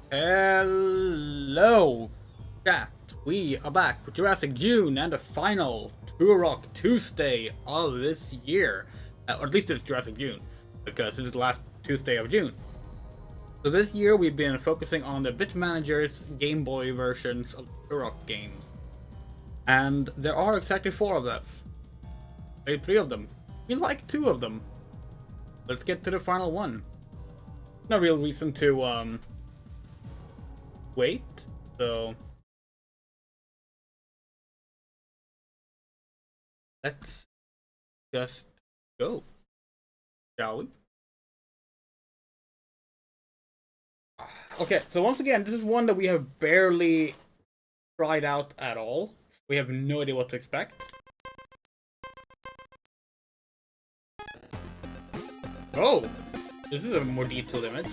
Hello, chat. We are back with Jurassic June and the final Turok Tuesday of this year. Or at least it's Jurassic June, because this is the last Tuesday of June. So this year we've been focusing on the Bit Manager's Game Boy versions of Turok games. And there are exactly 4 of those. Played 3 of them. We like 2 of them. Let's get to the final one. No real reason to wait, so let's just go, shall we? Okay, so once again, this is one that we have barely tried out at all. We have no idea what to expect. Oh, this is a more detailed image.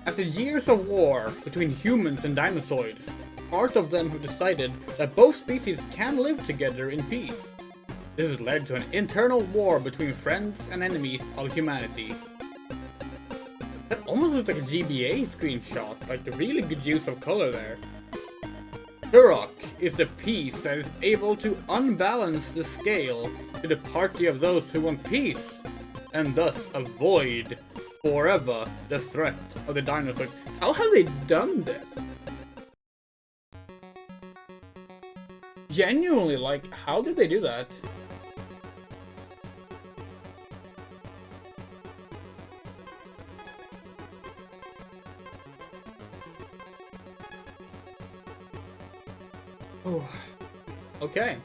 After years of war between humans and dinosaurs, part of them have decided that both species can live together in peace. This has led to an internal war between friends and enemies of humanity. That almost looks like a GBA screenshot, like the really good use of color there. Turok is the piece that is able to unbalance the scale to the party of those who want peace, and thus avoid forever the threat of the dinosaurs. How have they done this? Genuinely, like, how did they do that? Oh, okay.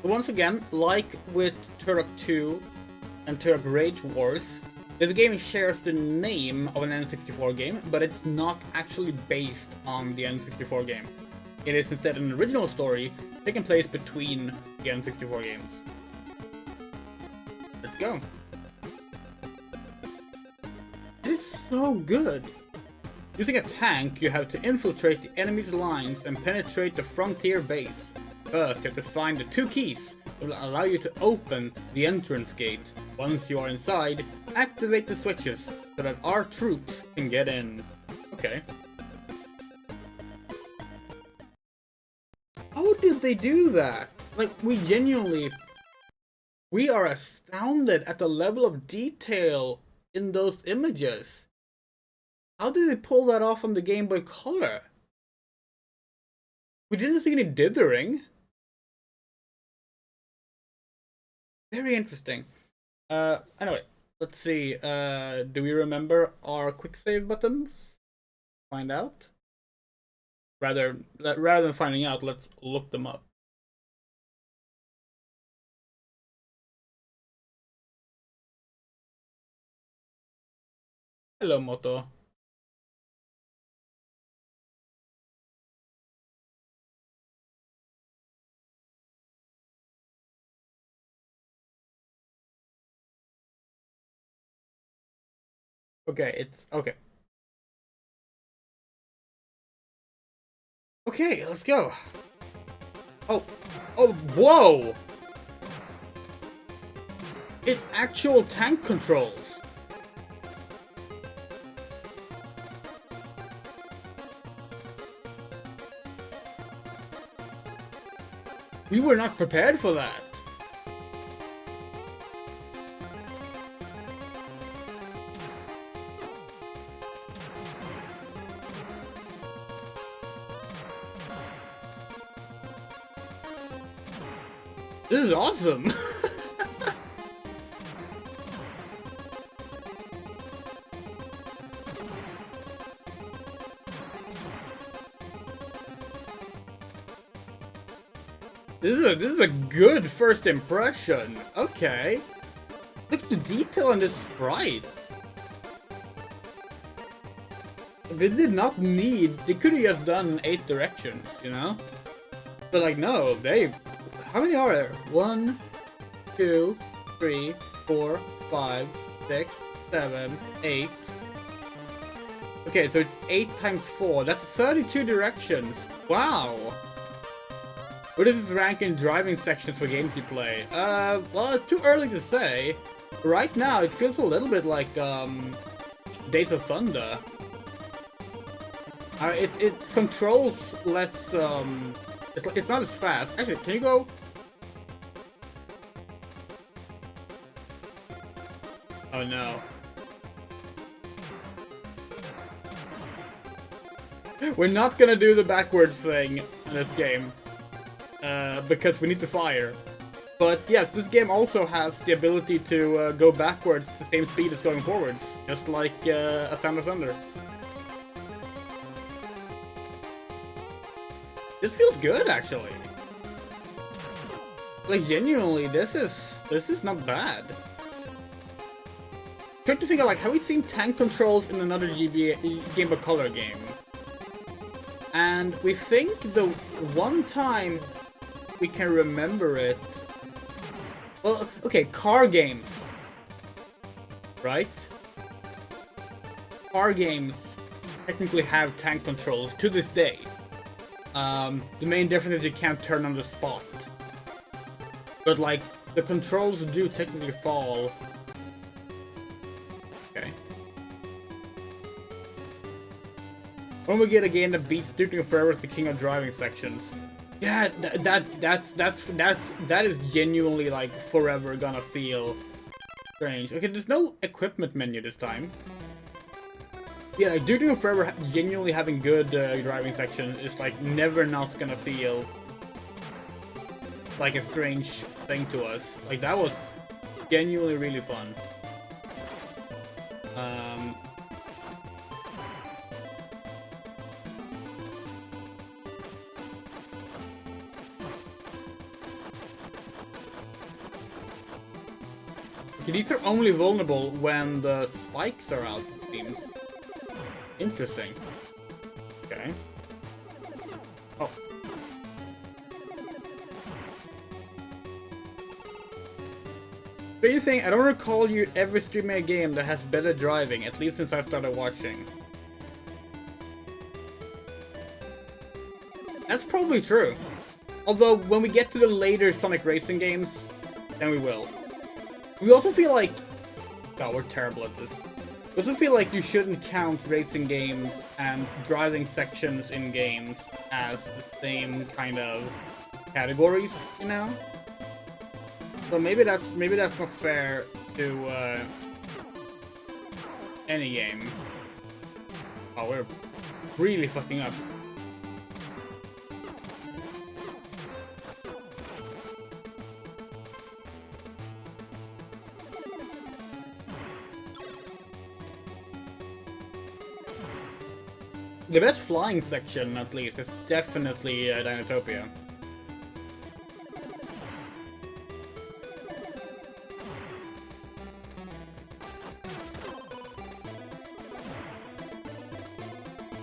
Once again, like with Turok 2 and Turok Rage Wars, this game shares the name of an N64 game, but it's not actually based on the N64 game. It is instead an original story taking place between the N64 games. Let's go. It is so good. Using a tank, you have to infiltrate the enemy's lines and penetrate the frontier base. First, you have to find the 2 keys that will allow you to open the entrance gate. Once you are inside, activate the switches so that our troops can get in. Okay. How did they do that? Like, we are astounded at the level of detail in those images. How did they pull that off on the Game Boy Color? We didn't see any dithering. Very interesting. Anyway, let's see. Do we remember our quick save buttons? Find out. Rather than finding out, let's look them up. Hello, Moto. Okay, it's okay. Okay, let's go. Oh, whoa! It's actual tank controls. We were not prepared for that. This is awesome! This is a good first impression. Okay. Look at the detail on this sprite. They did not need... They could have just done 8 directions, you know? But like, no, they... How many are there? 1, 2, 3, 4, 5, 6, 7, 8. Okay, so it's 8 times 4. That's 32 directions. Wow! Where does this rank in driving sections for games you play? Well, it's too early to say. Right now, it feels a little bit like, Days of Thunder. It controls less, it's not as fast. Actually, can you go? Oh no. We're not gonna do the backwards thing in this game. Because we need to fire. But yes, this game also has the ability to go backwards at the same speed as going forwards. Just like A Sound of Thunder. This feels good, actually. Like, genuinely, this is not bad. Try to think of, like, have we seen tank controls in another Game Boy Color game? And we think the one time we can remember it... Well, okay, car games. Right? Car games technically have tank controls to this day. The main difference is you can't turn on the spot. But, like, the controls do technically fall. Okay. When we get a game that beats Duke Nukem Forever as the king of driving sections. Yeah, that is genuinely, like, forever gonna feel strange. Okay, there's no equipment menu this time. Yeah, like, Duke Nukem Forever genuinely having good driving section is, like, never not gonna feel like a strange thing to us. Like, that was genuinely really fun. Okay, these are only vulnerable when the spikes are out, it seems. Interesting. Okay. Oh. Crazy thing, I don't recall you ever streaming a game that has better driving, at least since I started watching. That's probably true. Although, when we get to the later Sonic Racing games, then we will. We also feel like... God, we're terrible at this. I also feel like you shouldn't count racing games and driving sections in games as the same kind of categories, you know? So maybe that's not fair to any game. Oh, we're really fucking up. The best flying section, at least, is definitely Dinotopia.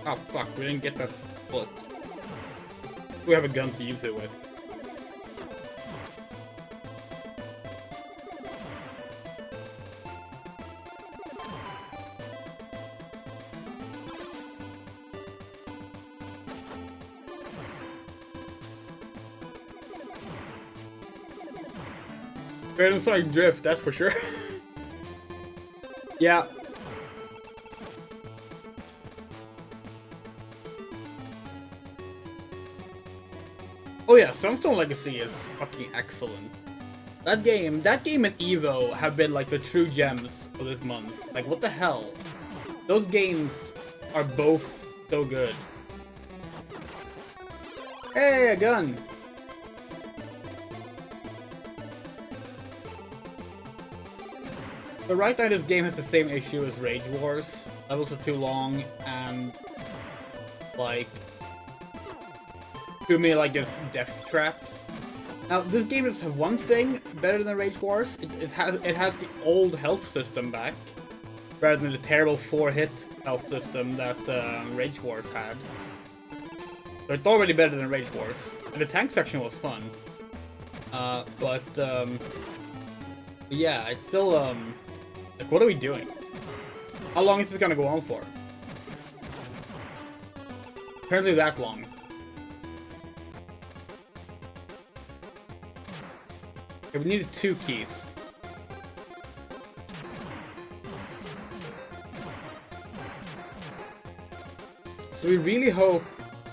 Oh fuck, we didn't get that bullet. We have a gun to use it with. Better than Sonic Drift, that's for sure. Yeah. Oh yeah, Sunstone Legacy is fucking excellent. That game and Evo have been like the true gems of this month. Like, what the hell? Those games are both so good. Hey, a gun! The right side of this game has the same issue as Rage Wars. Levels are too long and, like, too many, like, just death traps. Now, this game has one thing better than Rage Wars. It has the old health system back, rather than the terrible 4-hit health system that Rage Wars had. So it's already better than Rage Wars. And the tank section was fun. Yeah, it's still, like, what are we doing? How long is this gonna go on for? Apparently that long. Okay, we needed 2 keys. So So we really hope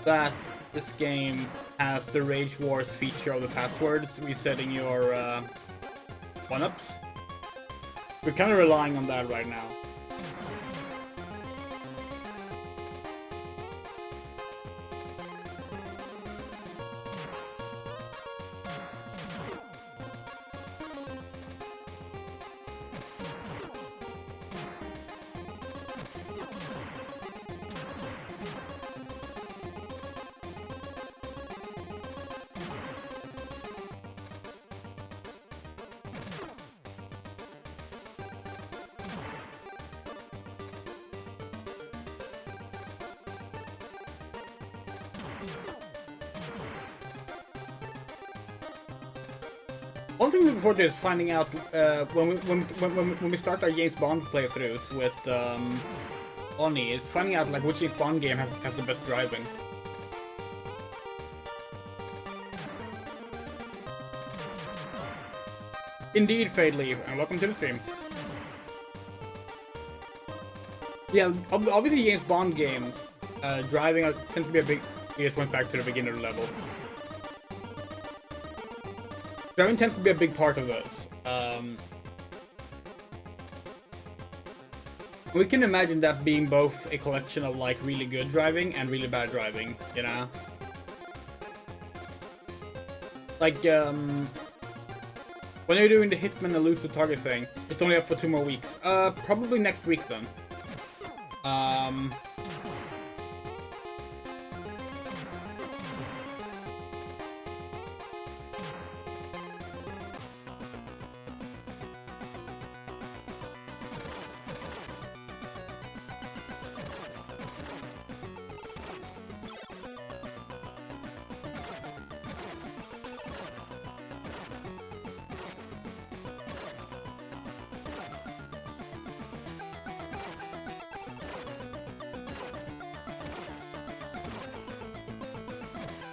that this game has the Rage Wars feature of the passwords, resetting your one-ups. We're kind of relying on that right now. One thing looking forward to is finding out when we start our James Bond playthroughs with Oni, is finding out like which James Bond game has the best driving. Indeed, Fadely, and welcome to the stream. Yeah, obviously James Bond games, driving tends to be a big. We just went back to the beginner level. Driving tends to be a big part of those. We can imagine that being both a collection of like really good driving and really bad driving, you know? Like, when you're doing the Hitman elusive target thing, it's only up for 2 more weeks. Probably next week then.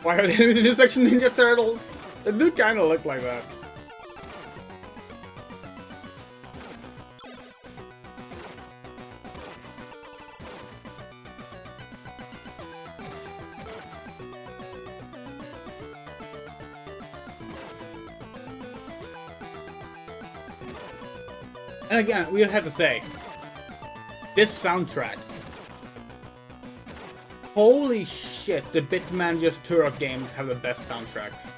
Why are they in this section Ninja Turtles? They do kind of look like that. And again, we have to say, this soundtrack. Holy shit, the Bitman just Turok games have the best soundtracks.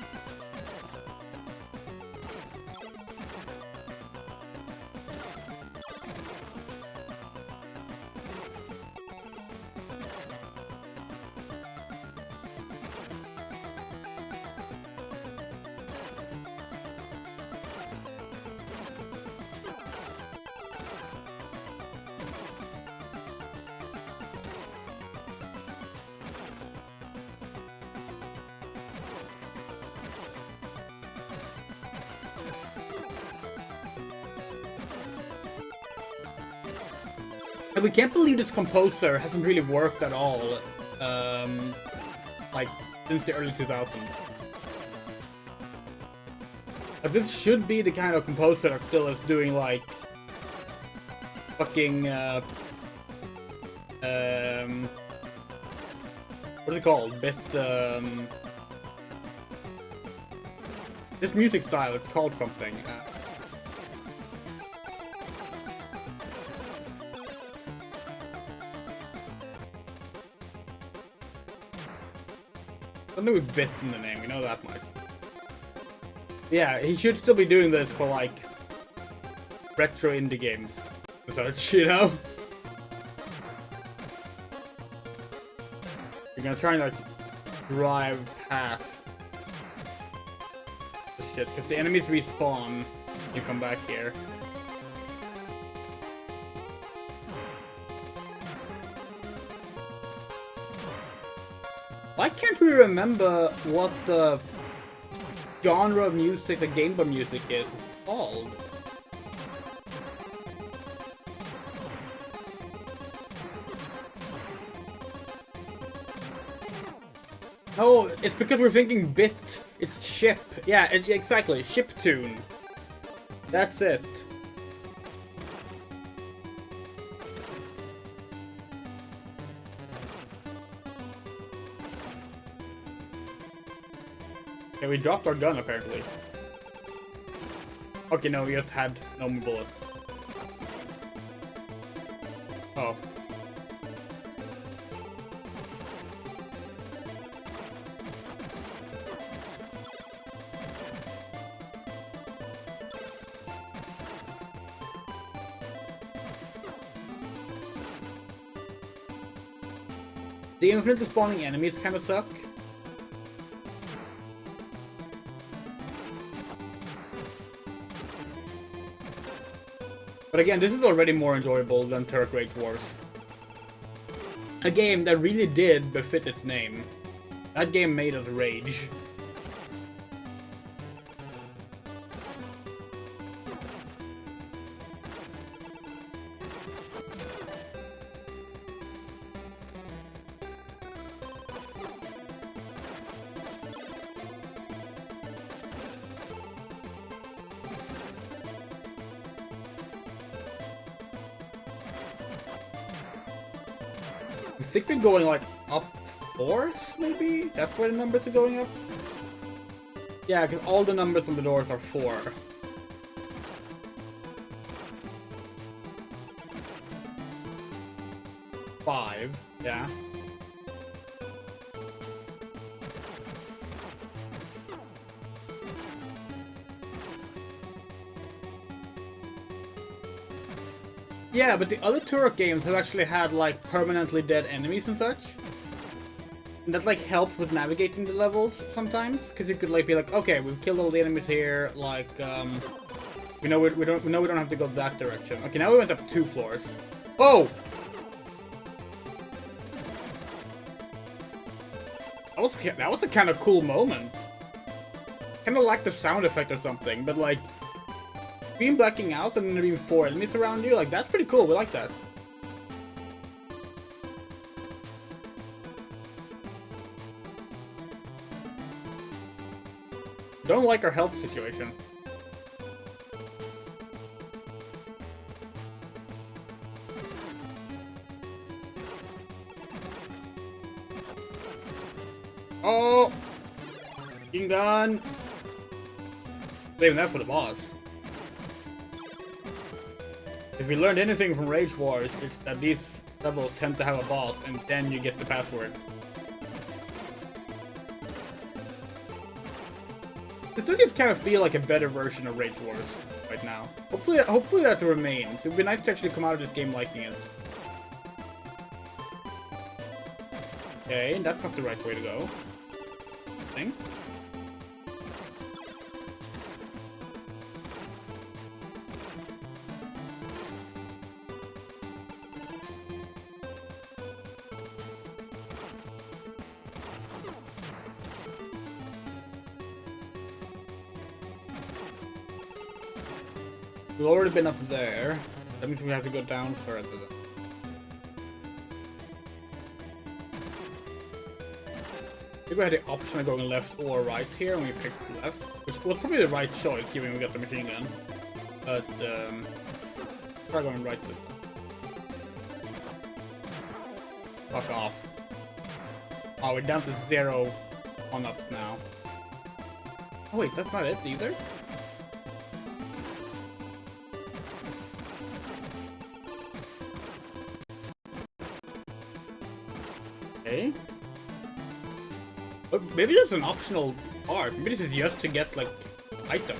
We can't believe this composer hasn't really worked at all, like, since the early 2000s. Like, this should be the kind of composer that still is doing, like, fucking, what is it called? This music style, it's called something. Something with bit in the name, we know that much. Yeah, he should still be doing this for like retro indie games and such, you know? You're gonna try and like drive past the shit, because the enemies respawn, you come back here. Why can't we remember what the genre of music the Game Boy music is called? Oh, it's because we're thinking bit. It's ship. Yeah, exactly. Chiptune. That's it. Okay, we dropped our gun apparently. Okay, no, we just had no more bullets. Oh. The infinitely spawning enemies kind of suck. But again, this is already more enjoyable than Turok Rage Wars. A game that really did befit its name. That game made us rage. I think we're going like up 4s, maybe? That's where the numbers are going up? Yeah, because all the numbers on the doors are 4. 5, yeah. Yeah, but the other Turok games have actually had like permanently dead enemies and such. And that like helped with navigating the levels sometimes, because you could like be like, okay, we've killed all the enemies here, like we know we don't have to go that direction. Okay, now we went up 2 floors. Oh! That was a kind of cool moment. Kind of like the sound effect or something, but like being blacking out and there being 4 enemies around you, like that's pretty cool. We like that. Don't like our health situation. Oh! Being done! Saving that for the boss. If we learned anything from Rage Wars, it's that these levels tend to have a boss, and then you get the password. This does kind of feel like a better version of Rage Wars right now. Hopefully that remains. It would be nice to actually come out of this game liking it. Okay, that's not the right way to go. Thing. We've already been up there. That means we have to go down further. Maybe we had the option of going left or right here, and we picked left, which was probably the right choice, given we got the machine gun. But try going right this time. Fuck off. Oh, we're down to 0 on-ups now. Oh wait, that's not it either? Okay. But maybe this is an optional part. Maybe this is just to get, like, items.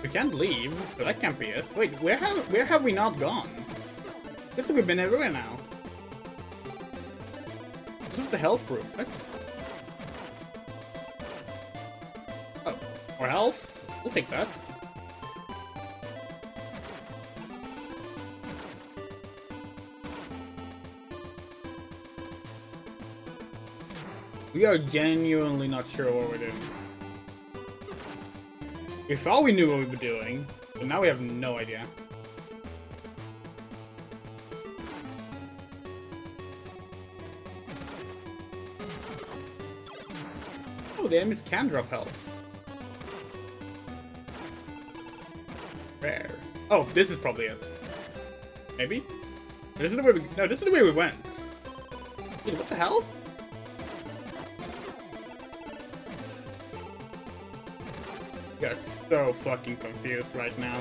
We can't leave, but that can't be it. Wait, where have we not gone? Looks like we've been everywhere now. This is the health room, right? Oh, more health? We'll take that. We are genuinely not sure what we're doing. We thought we knew what we were doing, but now we have no idea. but the enemies can drop health. Rare. Oh, this is probably it. Maybe? This is the way we... No, this is the way we went. Dude, what the hell? I got so fucking confused right now.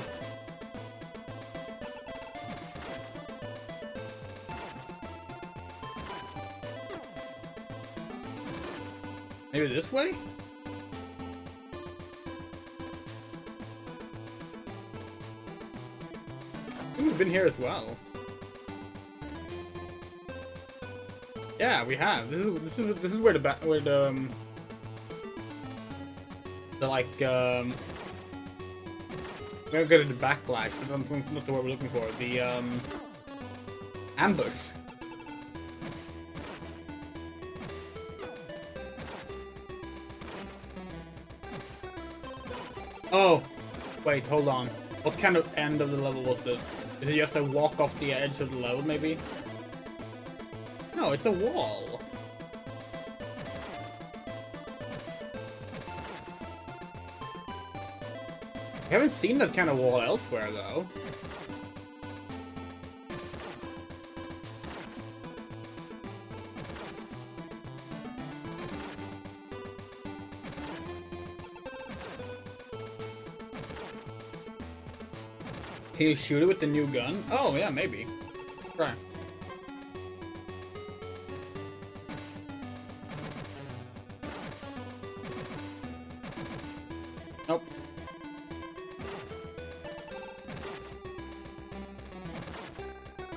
Maybe this way? I think we've been here as well. Yeah, we have. This is where the like we're gonna go to the backlash, but that's not the word we're looking for. The ambush. Oh, wait, hold on. What kind of end of the level was this? Is it just a walk off the edge of the level, maybe? No, it's a wall. I haven't seen that kind of wall elsewhere, though. Can you shoot it with the new gun? Oh, yeah, maybe. Right. Nope.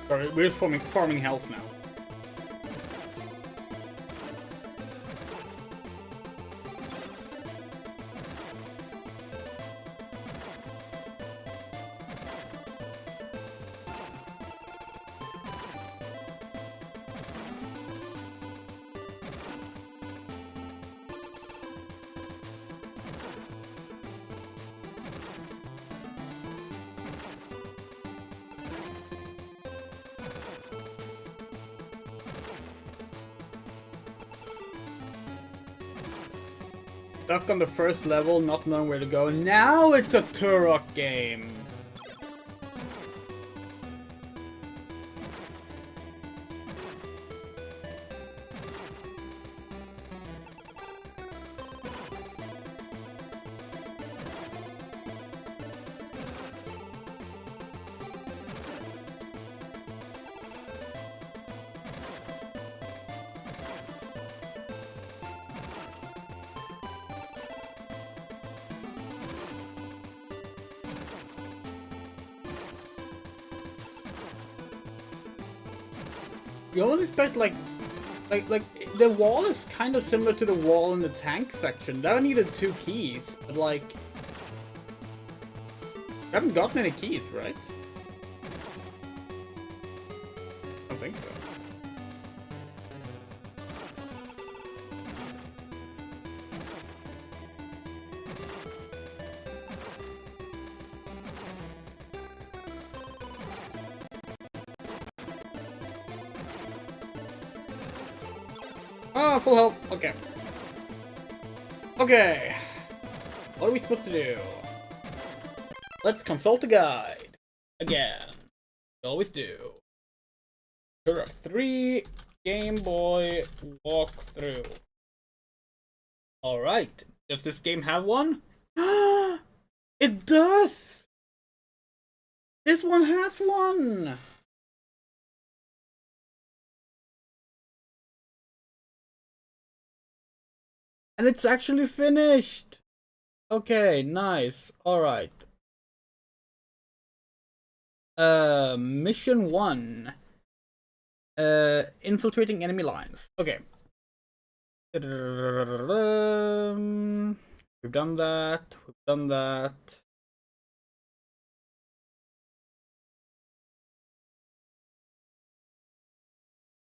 Sorry, we're just farming health now. Stuck on the first level, not knowing where to go. Now it's a Turok game! You almost expect like the wall is kind of similar to the wall in the tank section. That needed 2 keys, but like I haven't gotten any keys, right? I don't think so. Oh, full health. Okay. Okay. What are we supposed to do? Let's consult the guide. Again. We always do. Turok 3 Game Boy walkthrough. Alright. Does this game have one? It does! This one has one! And it's actually finished! Okay, nice. Alright. Mission 1. Infiltrating enemy lines. Okay. We've done that. We've done that.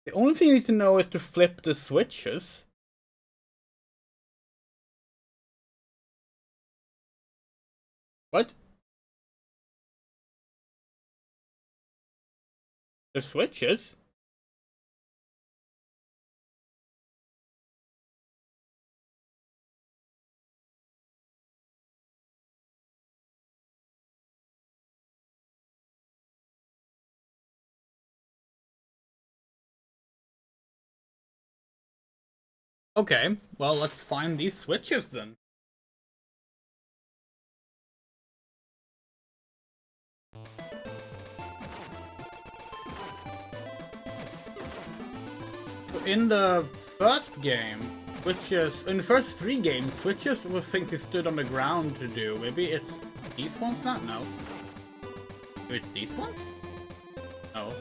The only thing you need to know is to flip the switches. What? The switches? Okay, well, let's find these switches then. In the first game, in the first 3 games, switches were things you stood on the ground to do. Maybe it's these ones now? No. Maybe it's these ones? No.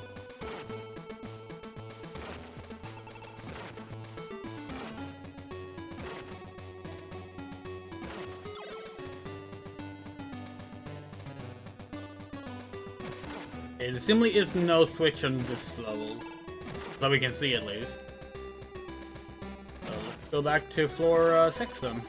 Okay, there simply is no switch on this level. That we can see at least. So let's go back to floor 6 then.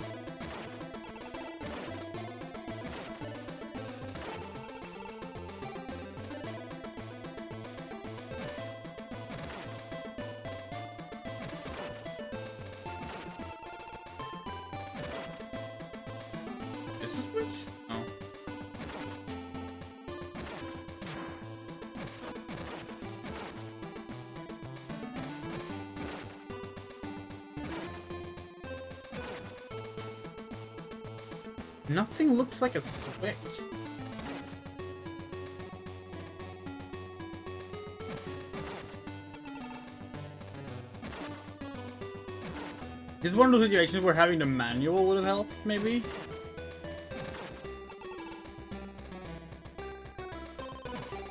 Is this a switch? No. Nothing looks like a switch. This is one of those situations where having the manual would have helped, maybe?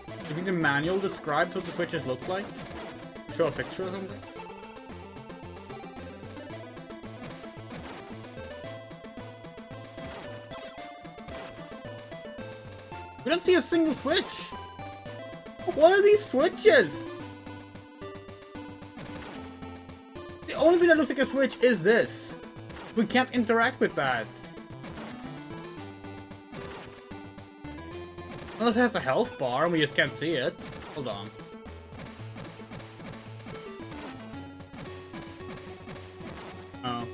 Do you think the manual describes what the switches look like? Show a picture or something? We don't see a single switch! What are these switches? The only thing that looks like a switch is this. We can't interact with that. Unless it has a health bar and we just can't see it. Hold on. Oh.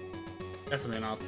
Definitely not.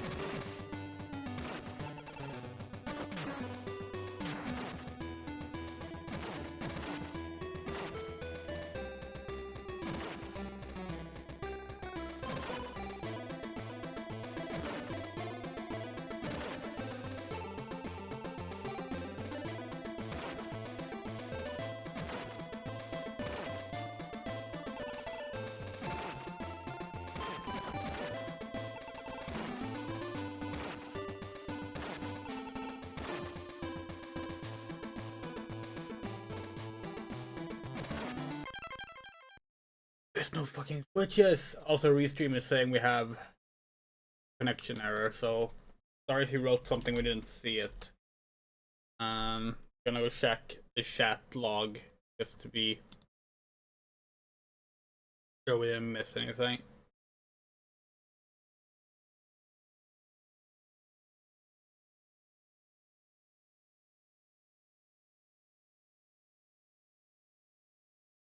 There's no fucking switches. Also, Restream is saying we have connection error, so sorry if he wrote something we didn't see it. Gonna go check the chat log just to be sure we didn't miss anything.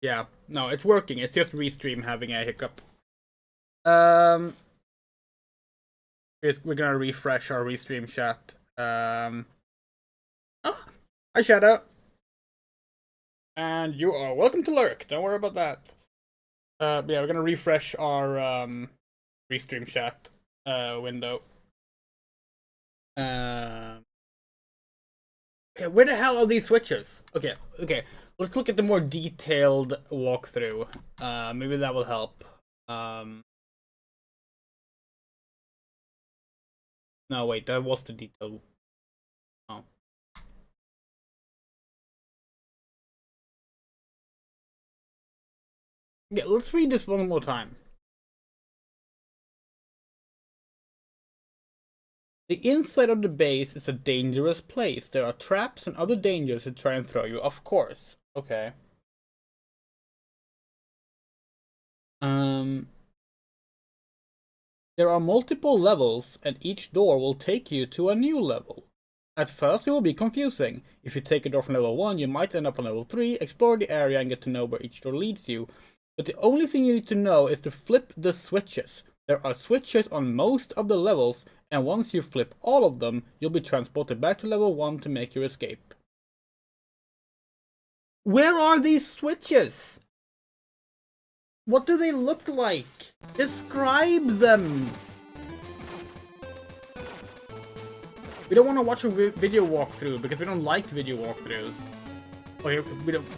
Yeah, no, it's working. It's just Restream having a hiccup. We're gonna refresh our Restream chat. Oh, hi Shadow. And you are welcome to lurk. Don't worry about that. Yeah, we're gonna refresh our Restream chat window. Yeah, where the hell are these switches? Okay. Let's look at the more detailed walkthrough. Maybe that will help. No, wait, that was the detail. Oh. Yeah, let's read this one more time. The inside of the base is a dangerous place. There are traps and other dangers to try and throw you off course. Okay. There are multiple levels, and each door will take you to a new level. At first, it will be confusing. If you take a door from level 1, you might end up on level 3, explore the area, and get to know where each door leads you. But the only thing you need to know is to flip the switches. There are switches on most of the levels, and once you flip all of them, you'll be transported back to level 1 to make your escape. Where are these switches? What do they look like? Describe them! We don't want to watch a video walkthrough because we don't like video walkthroughs. Okay,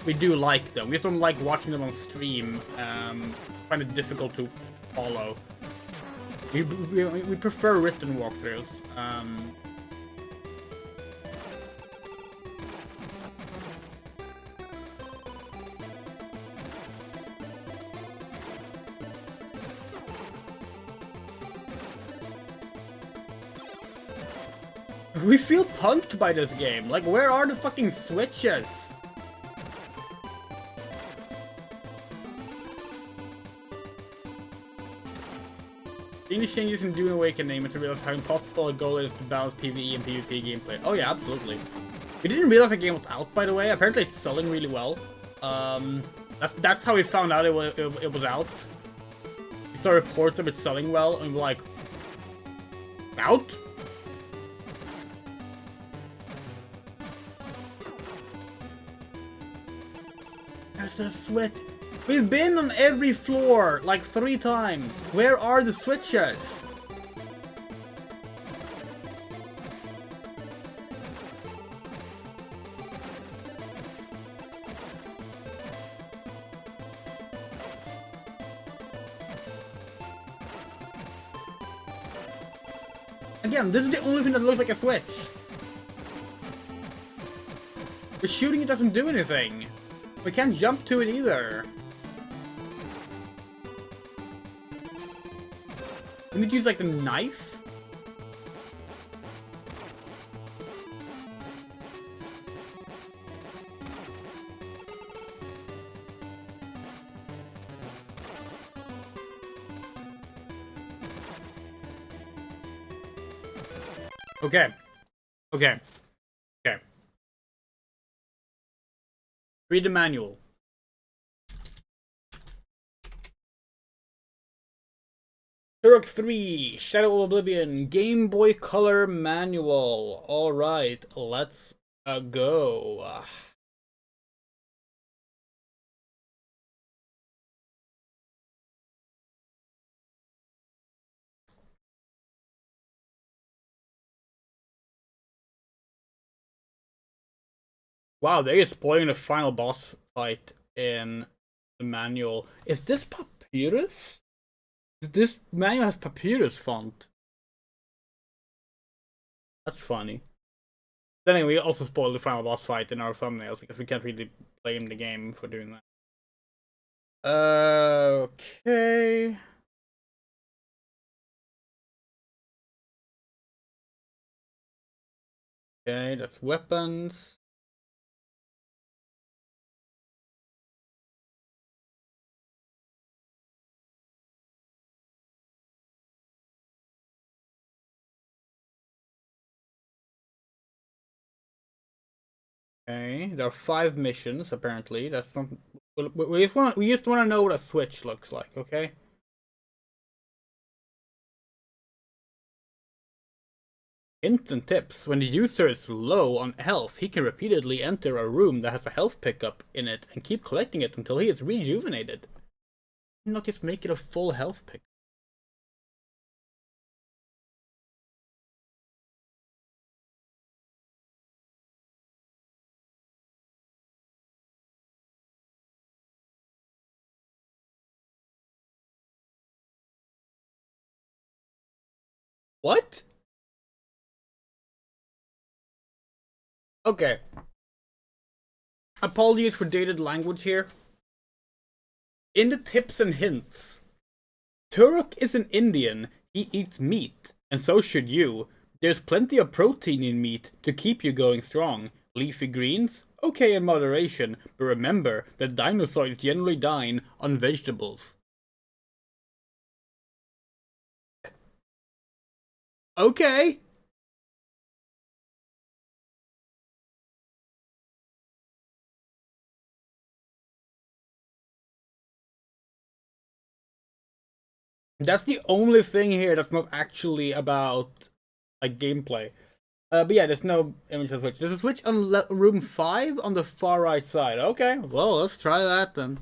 we do like them. We just don't like watching them on stream. Find it difficult to follow. We prefer written walkthroughs. We feel punked by this game. Like, where are the fucking switches? Seeing the changes in Dune Awakening makes me realize how impossible a goal is to balance PvE and PvP gameplay. Oh yeah, absolutely. We didn't realize the game was out, by the way. Apparently it's selling really well. That's how we found out it was out. We saw reports of it selling well, and we're like, out? There's the switch. We've been on every floor like 3 times. Where are the switches? Again, this is the only thing that looks like a switch. The shooting it doesn't do anything. We can't jump to it either. We need to use like the knife? Okay. Okay. Okay. Read the manual. Turok 3, Shadow of Oblivion, Game Boy Color Manual. Alright, let's go. Wow, they're spoiling the final boss fight in the manual. Is this Papyrus? This manual has Papyrus font. That's funny. Then anyway, we also spoiled the final boss fight in our thumbnails because we can't really blame the game for doing that. Okay. Okay, that's weapons. Okay, there are 5 missions apparently. That's not. We just want to know what a switch looks like. Okay. Hints and tips. When the user is low on health, he can repeatedly enter a room that has a health pickup in it and keep collecting it until he is rejuvenated. Not just make it a full health pick. What? Okay. Apologies for dated language here. In the tips and hints, Turok is an Indian. He eats meat, and so should you. There's plenty of protein in meat to keep you going strong. Leafy greens? Okay in moderation, but remember that dinosaurs generally dine on vegetables. Okay. That's the only thing here that's not actually about like gameplay. But yeah, there's no image of switch. There's a switch on room 5 on the far right side. Okay, well, let's try that then.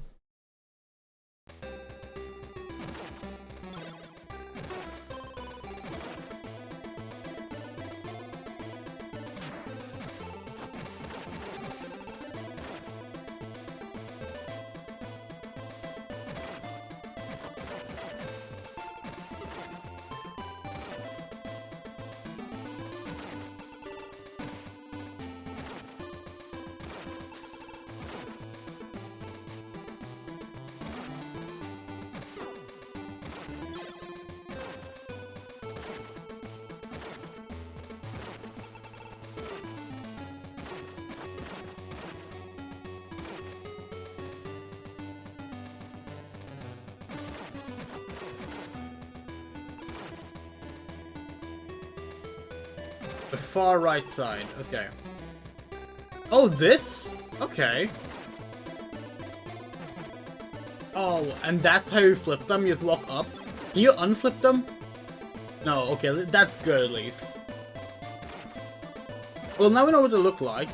The far right side. Okay. Oh, this? Okay. Oh, and that's how you flip them? You just walk up? Can you unflip them? No, okay, that's good at least. Well, now we know what they look like.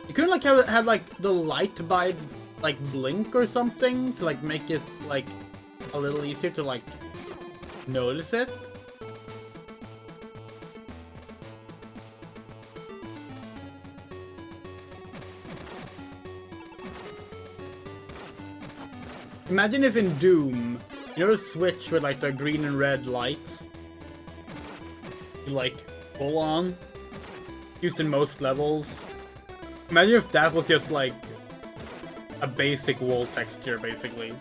You couldn't like have like the light by like blink or something to like make it like a little easier to like notice it. Imagine if in Doom, you know the switch with like the green and red lights? You like pull on? Used in most levels. Imagine if that was just like a basic wall texture, basically.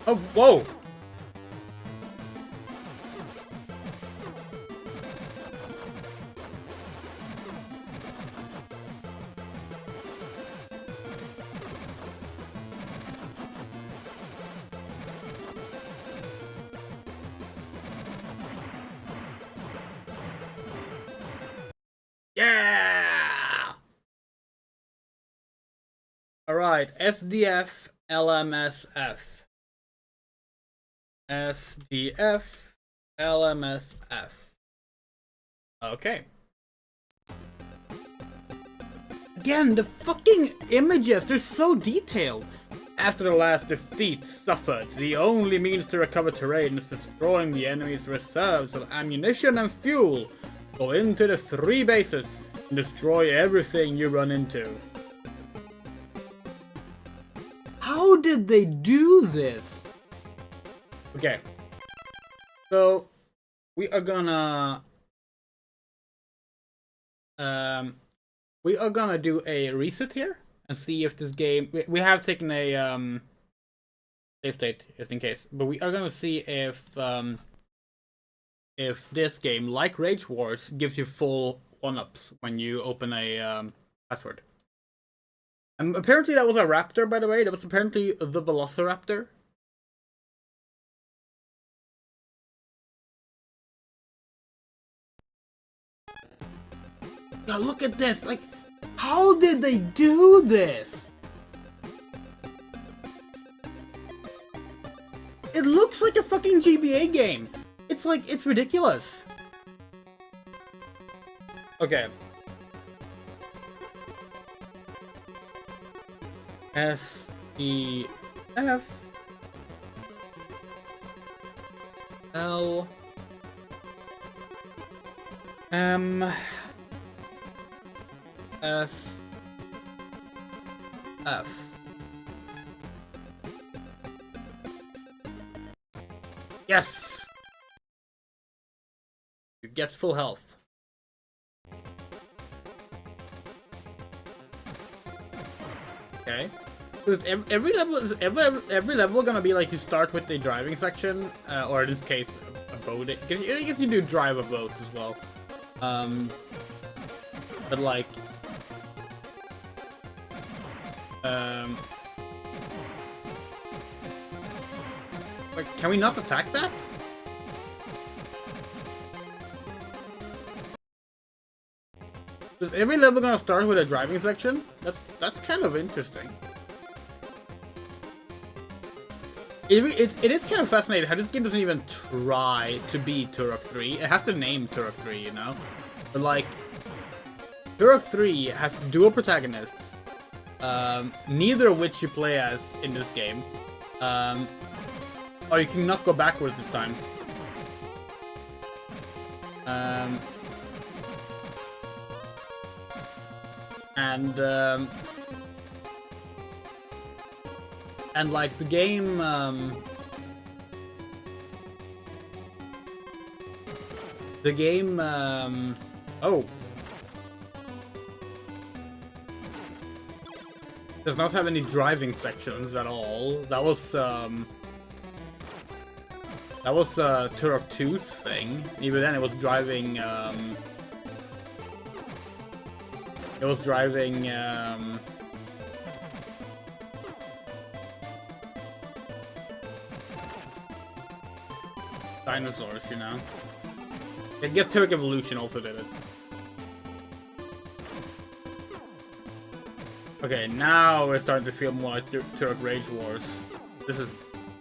Oh, whoa! Yeah! Alright, SDF LMSF. SDF LMSF. Okay. Again, the fucking images, they're so detailed. After the last defeat suffered, the only means to recover terrain is destroying the enemy's reserves of ammunition and fuel. Go into the 3 bases and destroy everything you run into. How did they do this? Okay. So we are gonna do a reset here and see if this game we have taken a save state just in case, but we are gonna see if this game, like Rage Wars, gives you full 1-ups when you open a password. And apparently that was a raptor, by the way. That was apparently the Velociraptor. Yeah, look at this! Like, how did they do this? It looks like a fucking GBA game! It's like, it's ridiculous. Okay. SEF L M S F. Yes! It gets full health. Okay. Is every level gonna be like you start with the driving section, or in this case, a boat? I guess you do drive a boat as well. But like, like, can we not attack that? Is every level gonna start with a driving section? That's kind of interesting. It is kind of fascinating how this game doesn't even try to be Turok 3. It has the name Turok 3, you know? But like, Turok 3 has dual protagonists, neither of which you play as in this game. Oh, you cannot go backwards this time. And like the game, oh, does not have any driving sections at all. That was That was Turok 2's thing. Even then, it was driving. It was driving. Dinosaurs, you know. I guess Turok Evolution also did it. Okay, now we're starting to feel more like Turok Rage Wars. This is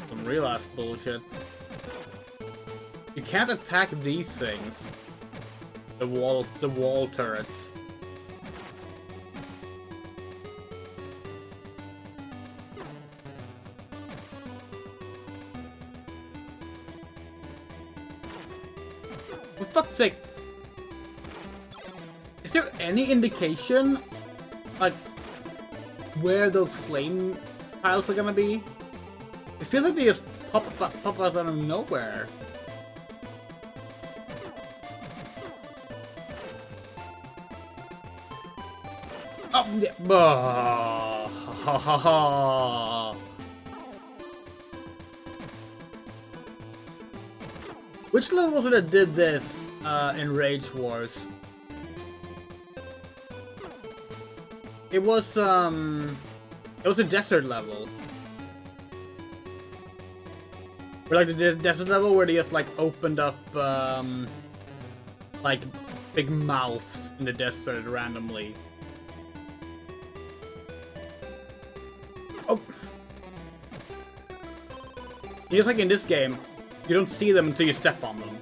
some real ass bullshit. You can't attack these things. The wall turrets. For fuck's sake! Is there any indication, like, where those flame tiles are gonna be? It feels like they just pop up out of nowhere. Oh, yeah. Ha ha ha. Which level was it that did this in Rage Wars? It was a desert level. Or like the desert level where they just like opened up like big mouths in the desert randomly. Oh. Just like in this game, you don't see them until you step on them.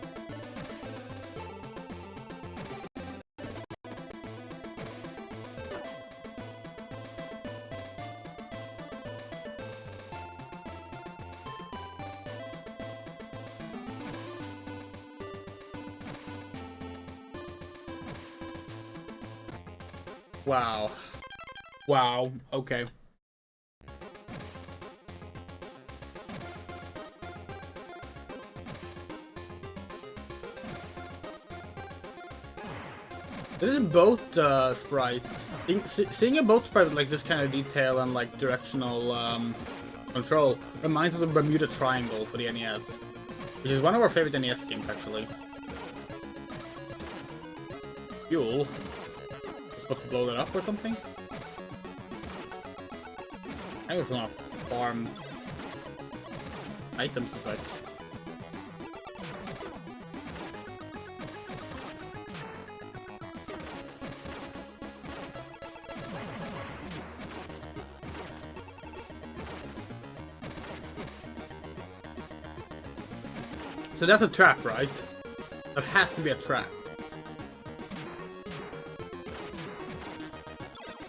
Wow. Wow, okay. This is boat sprite. Seeing a boat sprite with like this kind of detail and like directional control reminds us of Bermuda Triangle for the NES, which is one of our favorite NES games actually. Fuel. Supposed to blow that up or something? I just want to farm items and such. So that's a trap, right? That has to be a trap.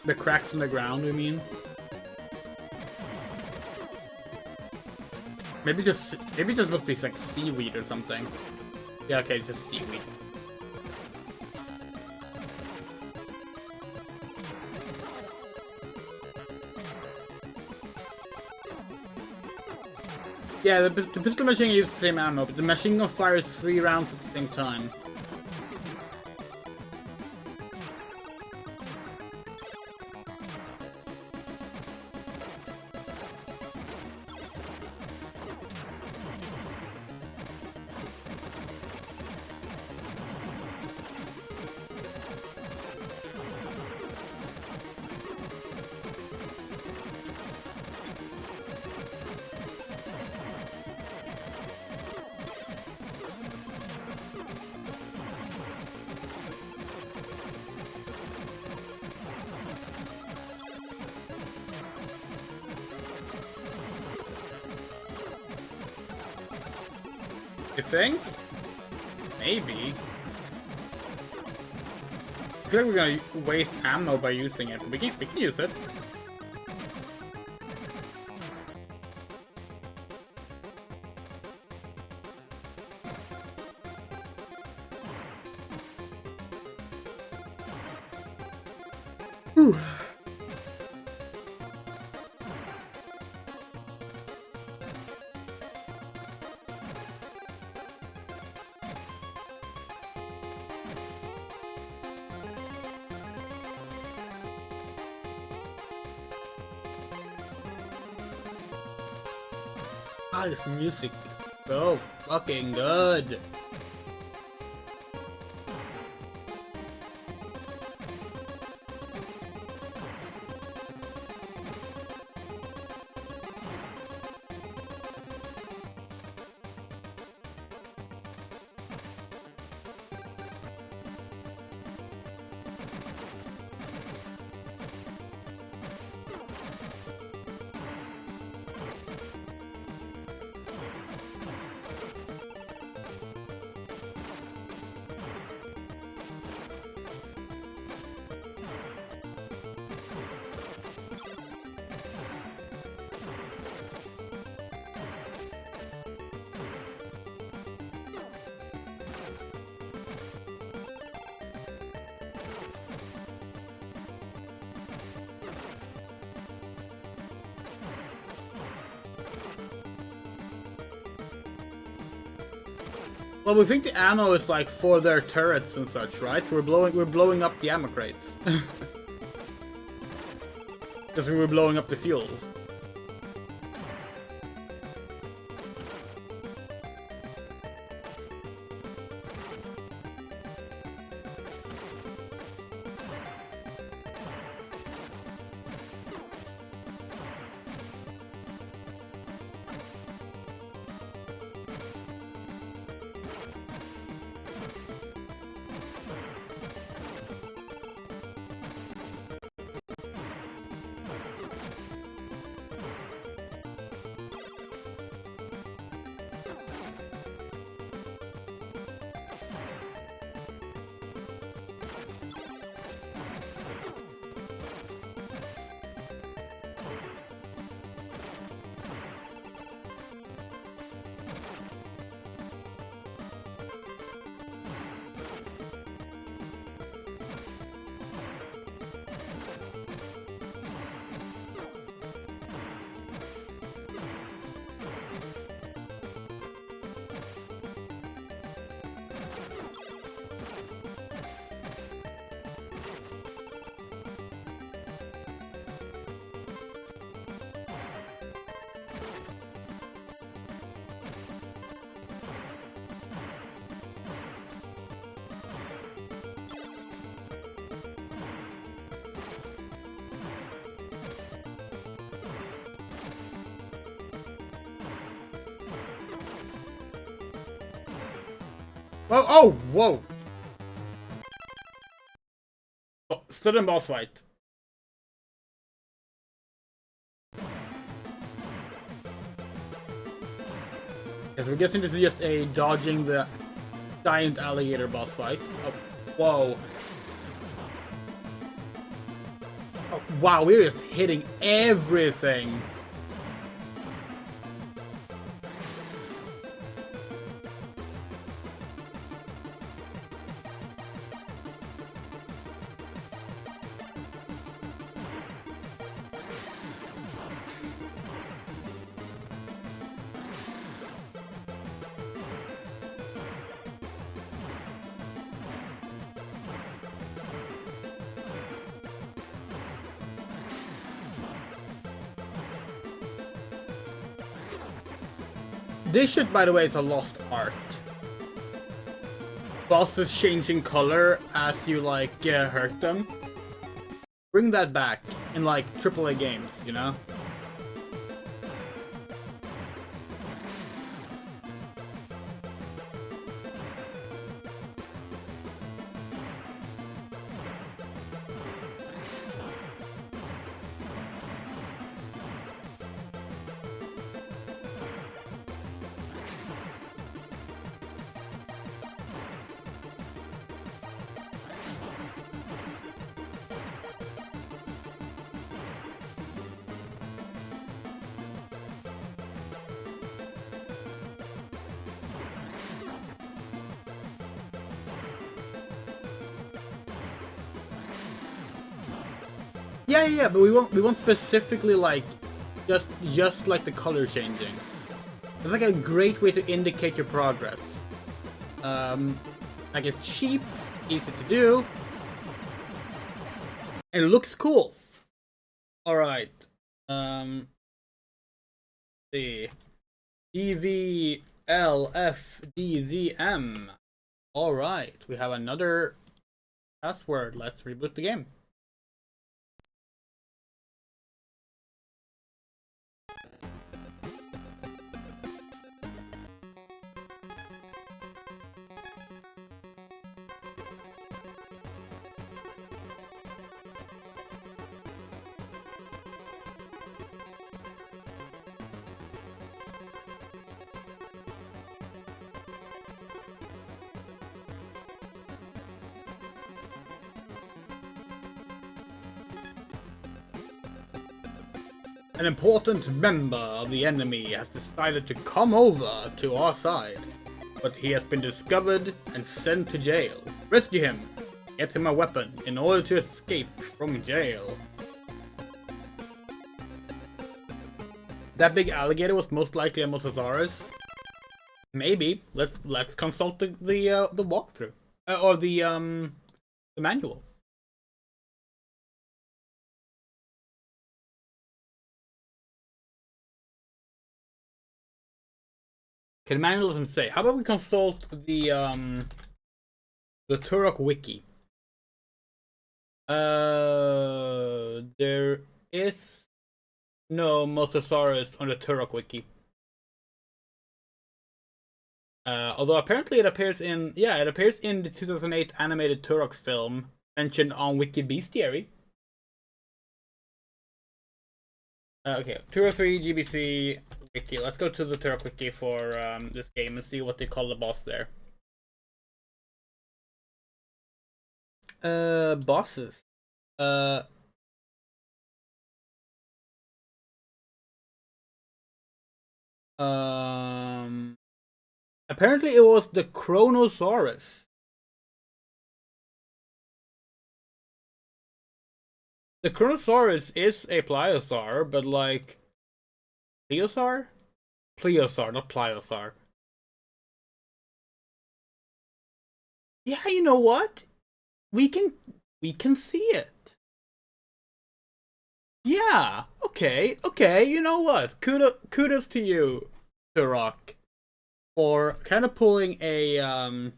The cracks in the ground, you mean? Maybe just must be like seaweed or something. Yeah, okay, it's just seaweed. Yeah, the pistol machine uses the same ammo, but the machine gun fires 3 rounds at the same time. You think? Maybe. I feel like we're gonna waste ammo by using it, but we can use it. Whew. Ah, this music. So fucking good. Well, we think the ammo is like for their turrets and such, right? We're blowing up the ammo crates. Because we were blowing up the fuel. Whoa, oh, whoa! Oh, sudden boss fight. Yes, we're guessing this is just a dodging the giant alligator boss fight. Oh, whoa. Oh, wow, we're just hitting everything. This shit, by the way, is a lost art. Bosses changing color as you, like, hurt them. Bring that back in, like, AAA games, you know? Yeah, but we won't specifically like just like the color changing. It's like a great way to indicate your progress. Like it's cheap, easy to do, and it looks cool. All right. See, EV LFDZM. Alright, we have another password. Let's reboot the game. An important member of the enemy has decided to come over to our side, but he has been discovered and sent to jail. Rescue him. Get him a weapon in order to escape from jail. That big alligator was most likely a Mosasaurus. Maybe. Let's consult the walkthrough or the manual. Okay, the manual doesn't say. How about we consult the Turok wiki? There is no Mosasaurus on the Turok wiki. Although apparently it appears in the 2008 animated Turok film mentioned on Wiki Bestiary. Okay, 203 GBC wiki. Let's go to the Turok wiki for this game and see what they call the boss there. Bosses. Apparently it was the Chronosaurus. The Chronosaurus is a pliosaur, but like Plesiosaur? Plesiosaur, not pliosaur. Yeah, you know what? We can see it. Yeah. Okay. You know what? Kudos to you, Turok, for kind of pulling a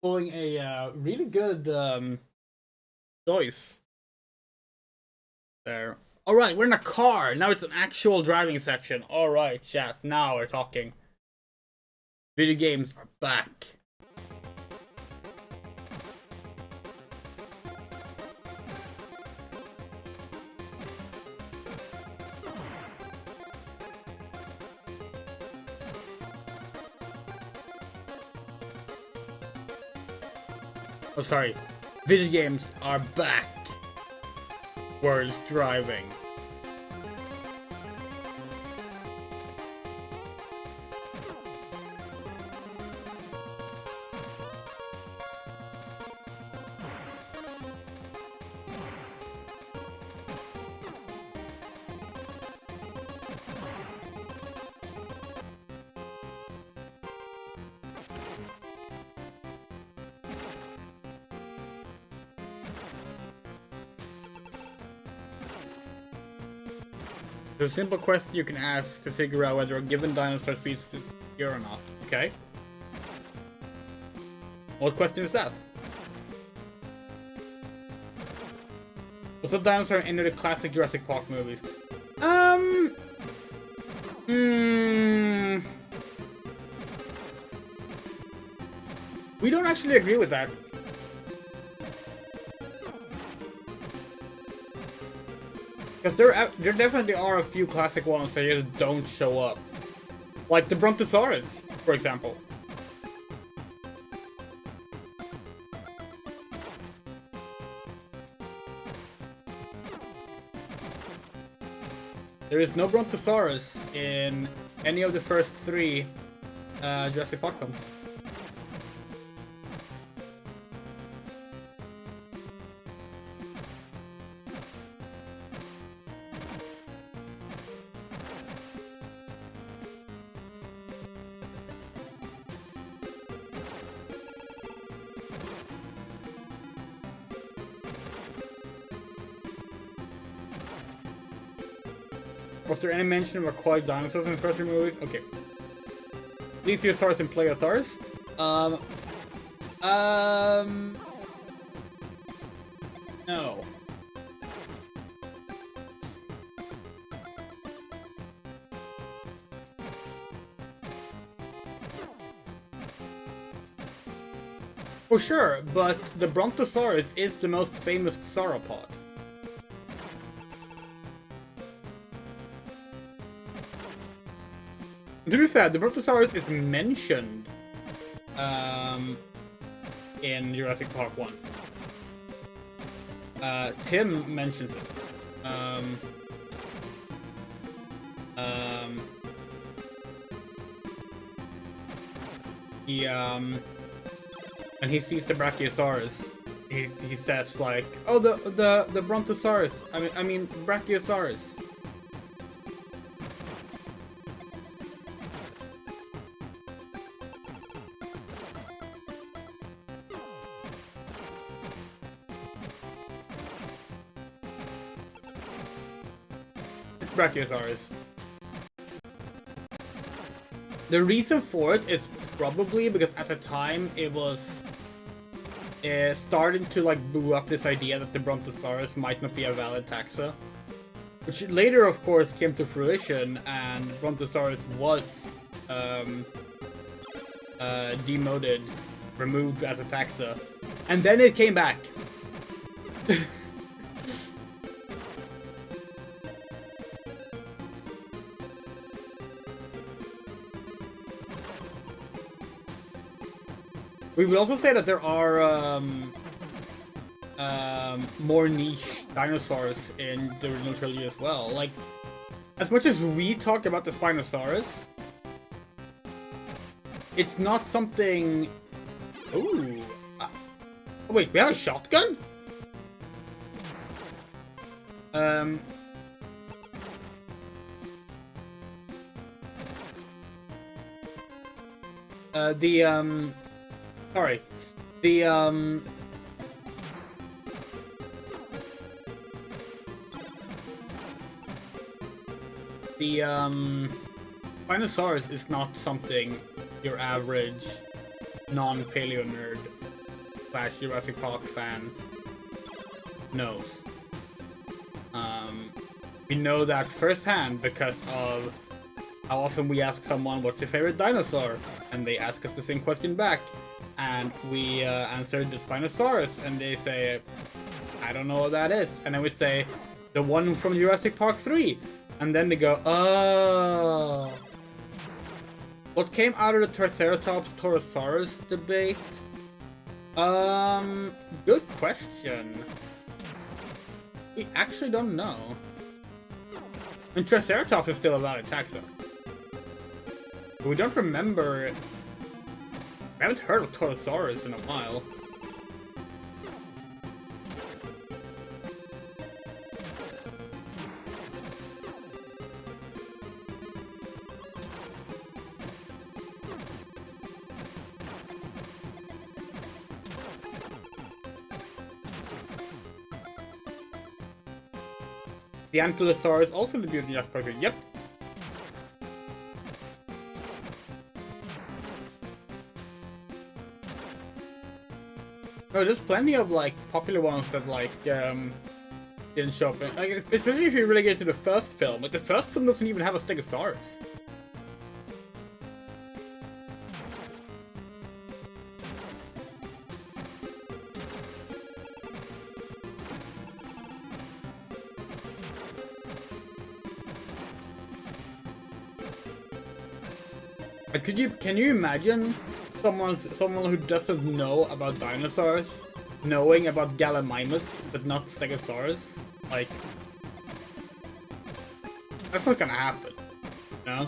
really good choice there. All right, we're in a car now. It's an actual driving section. All right, chat. Now we're talking. Video games are back. Oh, sorry. Video games are back. Words driving. There's a simple question you can ask to figure out whether a given dinosaur species is secure or not. Okay. What question is that? What's up, dinosaur in any of the classic Jurassic Park movies? We don't actually agree with that. Because there definitely are a few classic ones that just don't show up. Like the Brontosaurus, for example. There is no Brontosaurus in any of the first three Jurassic Park films. Was there any mention of aquatic dinosaurs in the first three movies? Okay. Plesiosaurus and Plesiosaurus. No. For sure, but the Brontosaurus is the most famous sauropod. To be fair, the Brontosaurus is mentioned in Jurassic Park 1. Tim mentions it. And he sees the Brachiosaurus. He says like, "Oh, the Brontosaurus. I mean Brachiosaurus." It's Brachiosaurus. The reason for it is probably because at the time it was starting to like boo up this idea that the Brontosaurus might not be a valid taxa, which later of course came to fruition, and Brontosaurus was demoted, removed as a taxa, and then it came back. We will also say that there are more niche dinosaurs in the original trilogy as well. Like, as much as we talk about the Spinosaurus, it's not something... Ooh. Oh, wait, we have a shotgun? Sorry. The Spinosaurus is not something your average non-paleo nerd / Jurassic Park fan knows. We know that firsthand because of how often we ask someone what's your favorite dinosaur, and they ask us the same question back. And we answered the Spinosaurus, and they say, I don't know what that is. And then we say, the one from Jurassic Park 3. And then they go, oh. What came out of the Triceratops-Torosaurus debate? Good question. We actually don't know. And Triceratops is still a valid taxa. But we don't remember... I haven't heard of Torosaurus in a while. The Ankylosaurus also debuted in Jurassic Park. Yep. No, there's plenty of like popular ones that like didn't show up. Like, especially if you really get to the first film. Like the first film doesn't even have a Stegosaurus. Like, can you imagine someone who doesn't know about dinosaurs knowing about Gallimimus but not Stegosaurus? Like, that's not gonna happen, you know?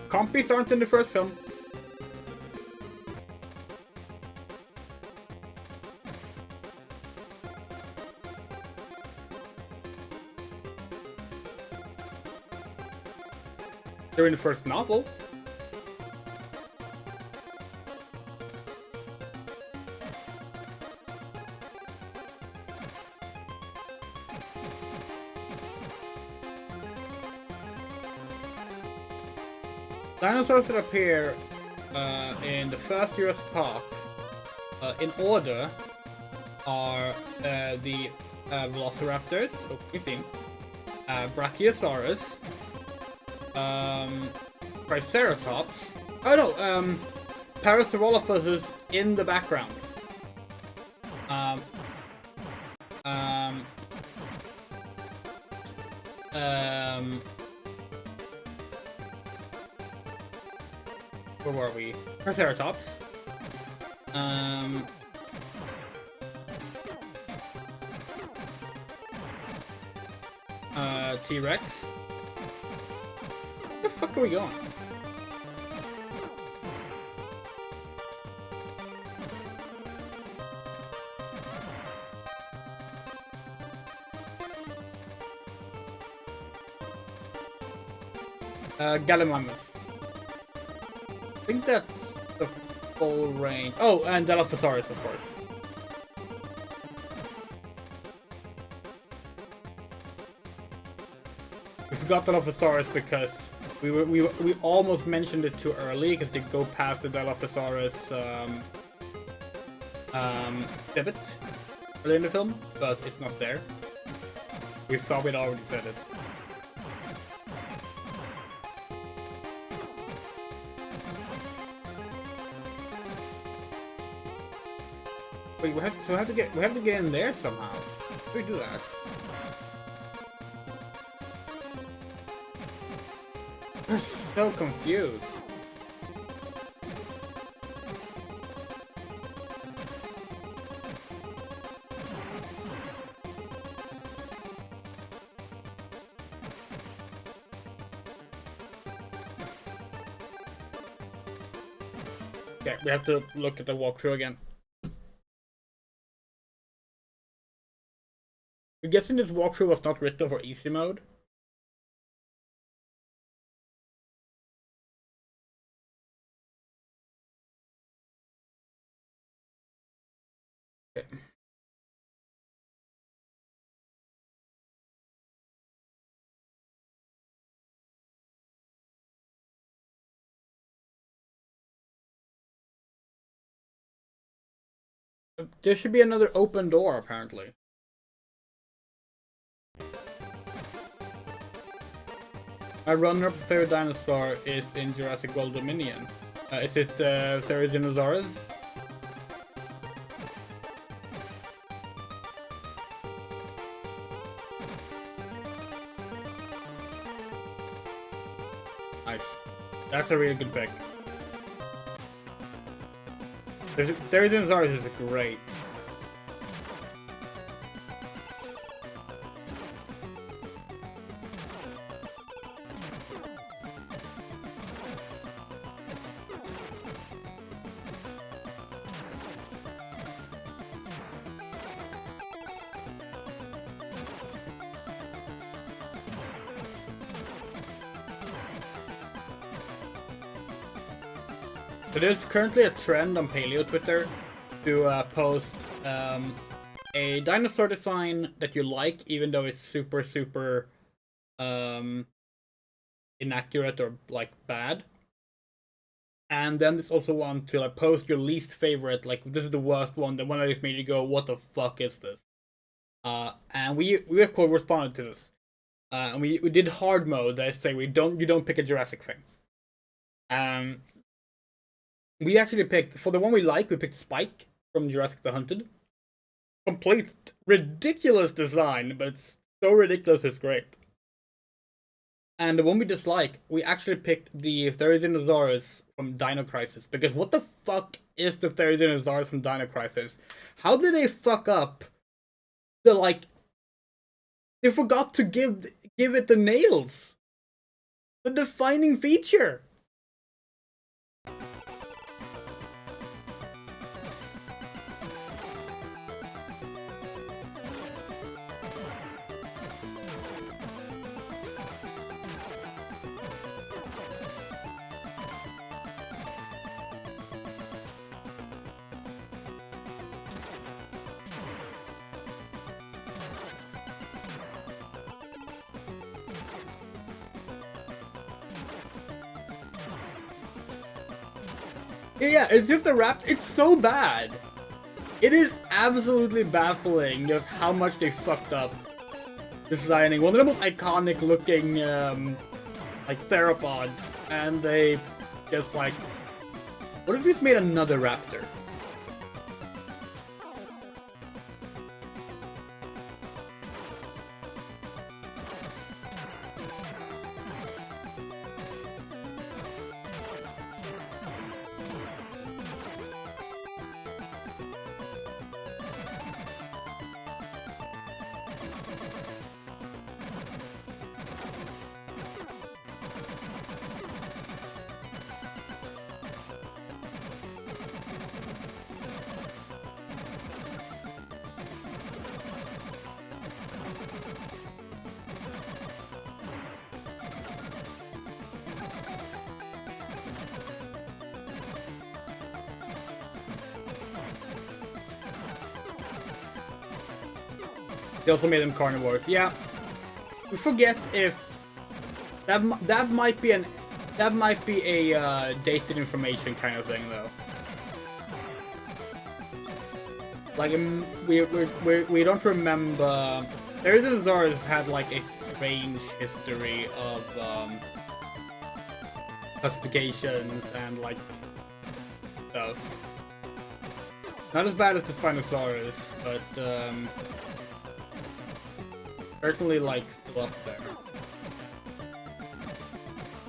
Compies aren't in the first film. They're in the first novel. Dinosaurs that appear in the first Jurassic Park in order are the Velociraptors, you see, Brachiosaurus, Triceratops. Oh no, Parasaurolophus in the background. Where were we? Triceratops. T-Rex. Where the fuck are we going? Gallimimus. I think that's the full range. Oh, and Dilophosaurus, of course. We forgot Dilophosaurus because we almost mentioned it too early because they go past the Dilophosaurus exhibit early in the film, but it's not there. We thought we'd already said it. Wait, we have to get in there somehow. How do we do that? I'm so confused. Okay, we have to look at the walkthrough again. I'm guessing this walkthrough was not written for easy mode. Okay. There should be another open door, apparently. My runner-up favorite dinosaur is in Jurassic World Dominion. Is it Therizinosaurus? Nice. That's a really good pick. Therizinosaurus is great. So there's currently a trend on Paleo Twitter to post a dinosaur design that you like, even though it's super inaccurate or like bad. And then there's also one to like post your least favorite, like this is the worst one, the one that just made you go, what the fuck is this? And we of course responded to this. And we did hard mode, that is say you don't pick a Jurassic thing. We actually picked, for the one we like, we picked Spike from Jurassic the Hunted. Complete ridiculous design, but it's so ridiculous it's great. And the one we dislike, we actually picked the Therizinosaurus from Dino Crisis. Because what the fuck is the Therizinosaurus from Dino Crisis? How did they fuck up the, like... They forgot to give it the nails! The defining feature! Yeah, it's just a rap. It's so bad. It is absolutely baffling just how much they fucked up designing one of the most iconic looking like theropods, and they just like, what if this made another raptor? They also made them carnivores. Yeah, we forget if that might be a dated information kind of thing though. Like we don't remember. Dinosaurs had like a strange history of classifications and like stuff. Not as bad as the Spinosaurus, but certainly like still up there.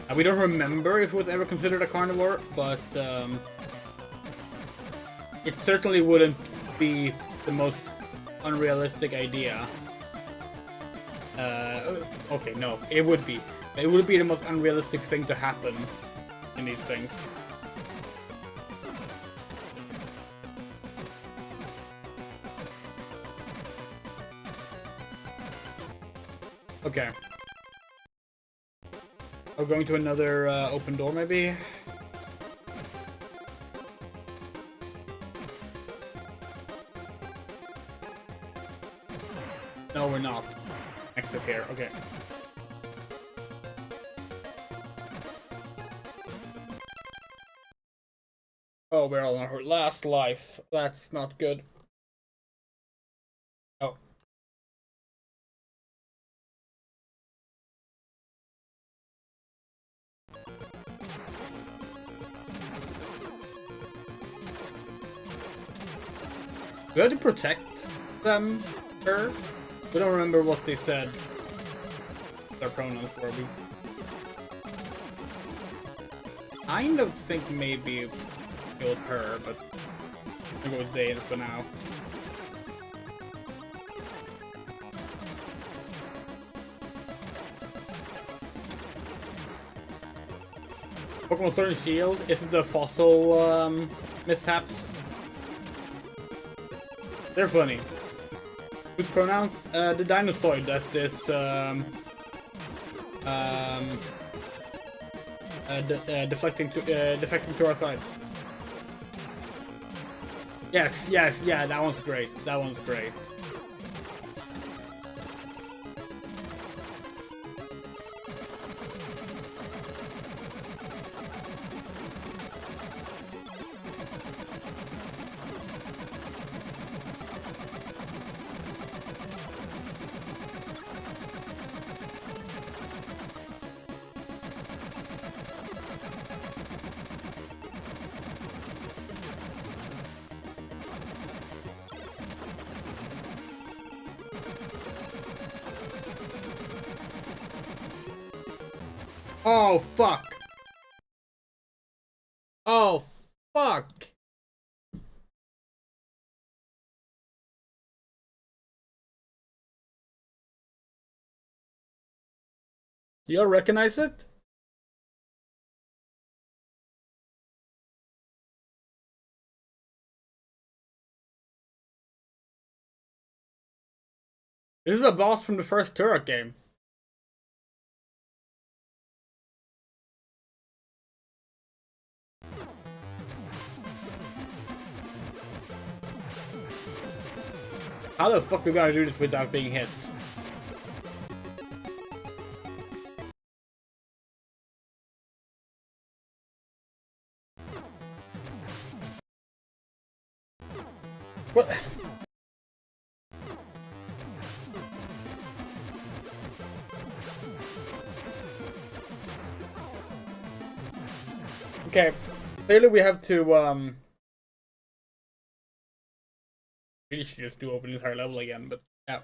And we don't remember if it was ever considered a carnivore, but it certainly wouldn't be the most unrealistic idea. Okay, no, it would be. It would be the most unrealistic thing to happen in these things. Okay. Oh, going to another open door, maybe? No, we're not. Exit here. Okay. Oh, we're on our last life. That's not good. Oh. We have to protect them, her? We don't remember what they said. Their pronouns were. We kind of think maybe killed her, but I'm gonna go with they for now. Pokemon Sword and Shield, is it the fossil mishaps? They're funny. Whose pronouns? The dinosaur that is deflecting to our side. Yes, yes, yeah, that one's great. That one's great. Oh, fuck. Oh, fuck. Do y'all recognize it? This is a boss from the first Turok game. How the fuck are we gonna do this without being hit? Okay, clearly we have to, really should just do open the entire level again, but yeah.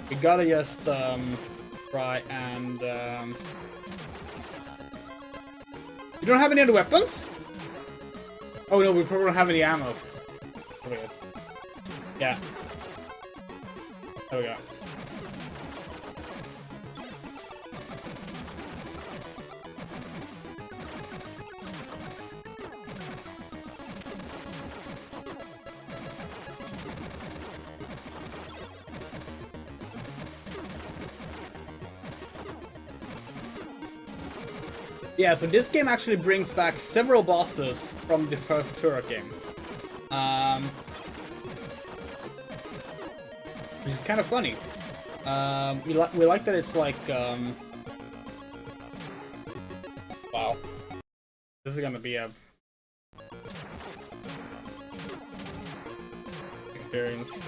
We gotta just, try and, You don't have any other weapons? Oh no, we probably don't have any ammo. Okay. Yeah. There we go. Yeah, so this game actually brings back several bosses from the first Turok game. Which is kind of funny. We like that it's like, wow. This is gonna be a experience.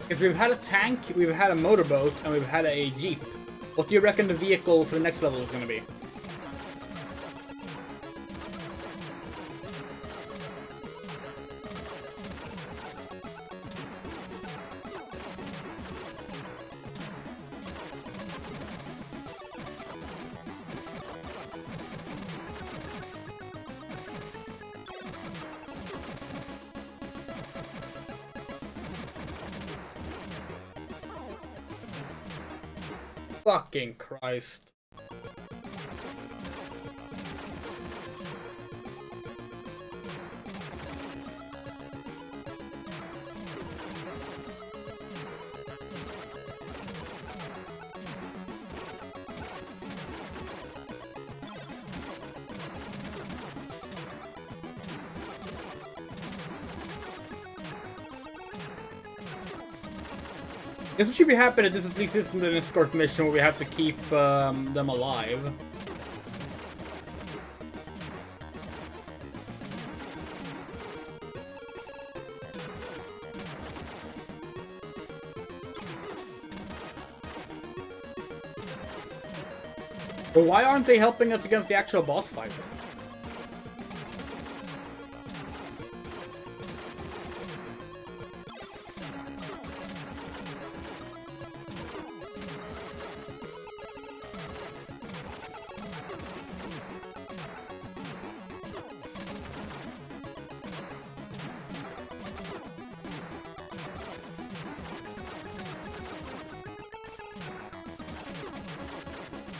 Because we've had a tank, we've had a motorboat, and we've had a jeep. What do you reckon the vehicle for the next level is going to be? Fucking Christ. Guess what should be happening is at least isn't an escort mission where we have to keep them alive. But why aren't they helping us against the actual boss fight?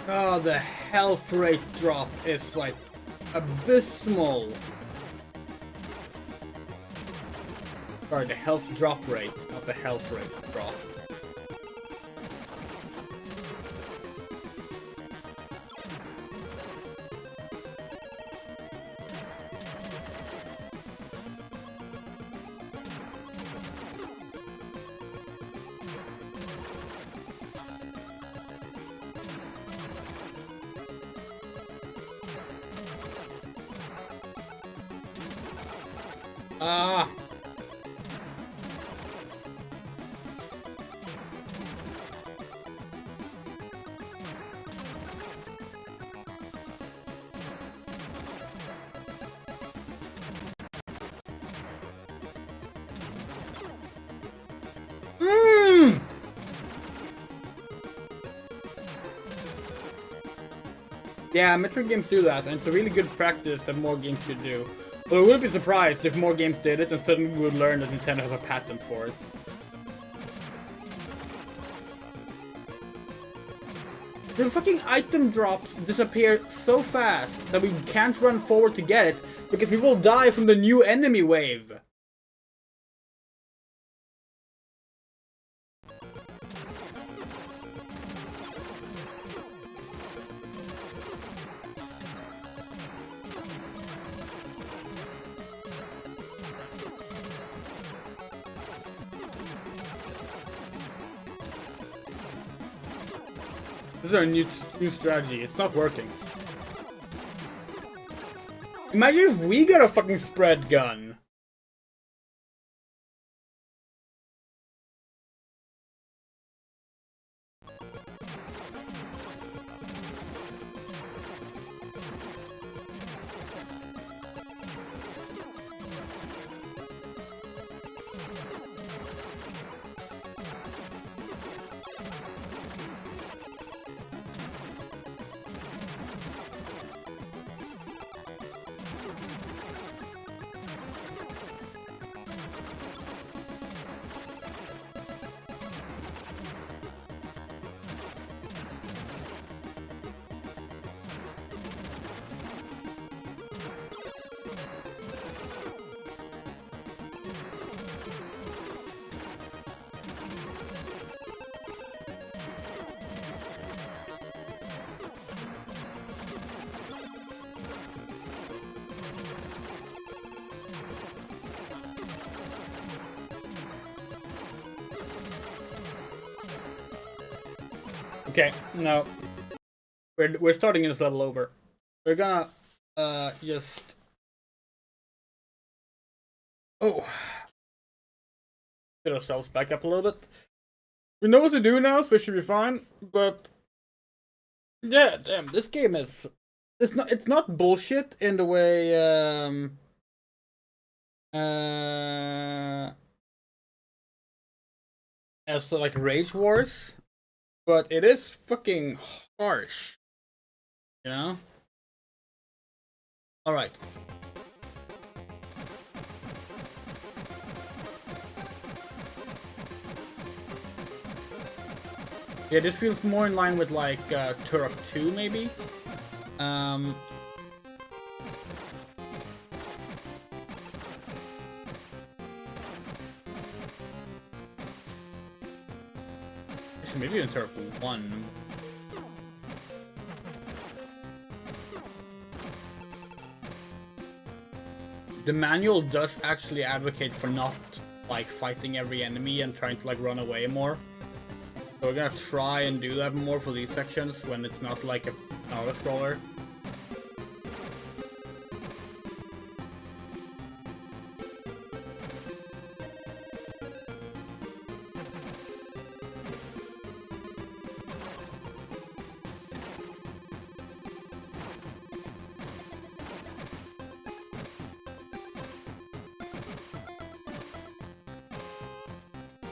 Oh, the health rate drop is like abysmal. Sorry, the health drop rate, not the health rate drop. Ah. Yeah, Metroid games do that, and it's a really good practice that more games should do. But I wouldn't be surprised if more games did it, and suddenly we would learn that Nintendo has a patent for it. The fucking item drops disappear so fast that we can't run forward to get it because we will die from the new enemy wave. This is our new strategy. It's not working. Imagine if we got a fucking spread gun. Okay, no. We're starting this level over. We're gonna just get ourselves back up a little bit. We know what to do now, so it should be fine, but yeah, damn, this game is it's not bullshit in the way as like Rage Wars. But it is fucking harsh, you know? Alright. Yeah, this feels more in line with like Turok 2 maybe. Maybe in Turok 1. The manual does actually advocate for not like fighting every enemy and trying to like run away more. So we're gonna try and do that more for these sections when it's not like a auto-scroller.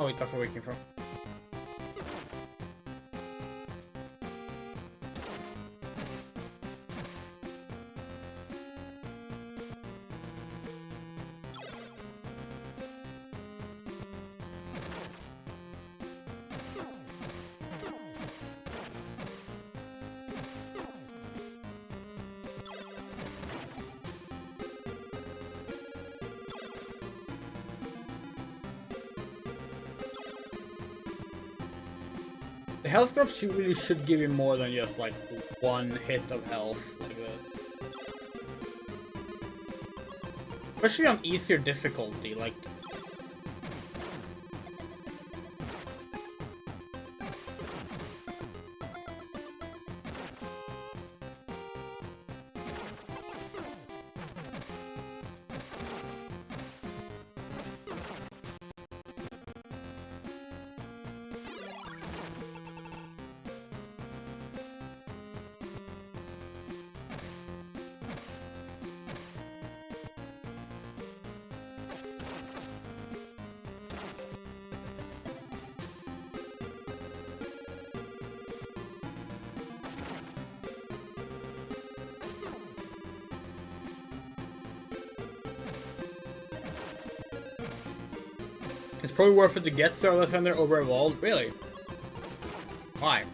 Oh wait, that's where we came from. The health drops really should give you more than just like one hit of health like that. Especially on easier difficulty, like it's probably worth it to get Star Alexander over Evolved. Really? Why?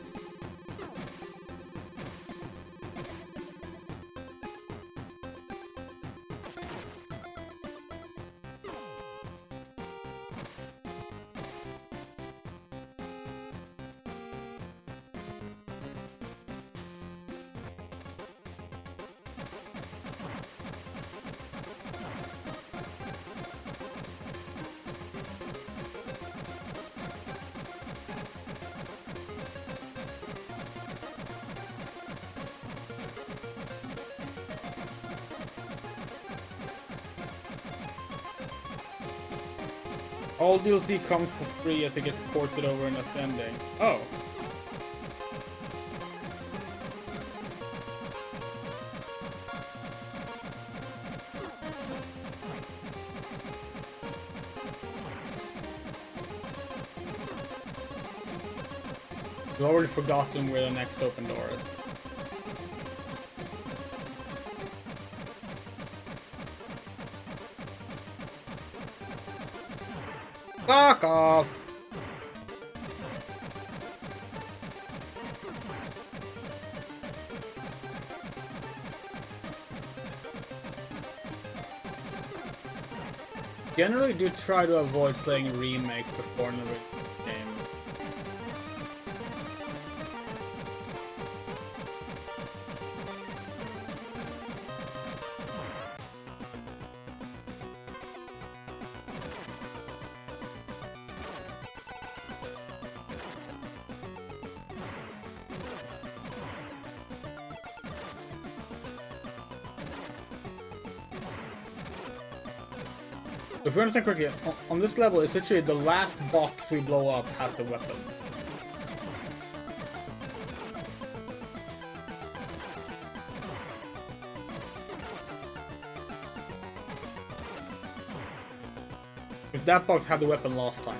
All DLC comes for free as it gets ported over in Ascending. Oh. I've already forgotten where the next open door is. Fuck off! Generally do try to avoid playing remakes before the original game. If we understand correctly, on this level, it's literally the last box we blow up has the weapon. Because that box had the weapon last time.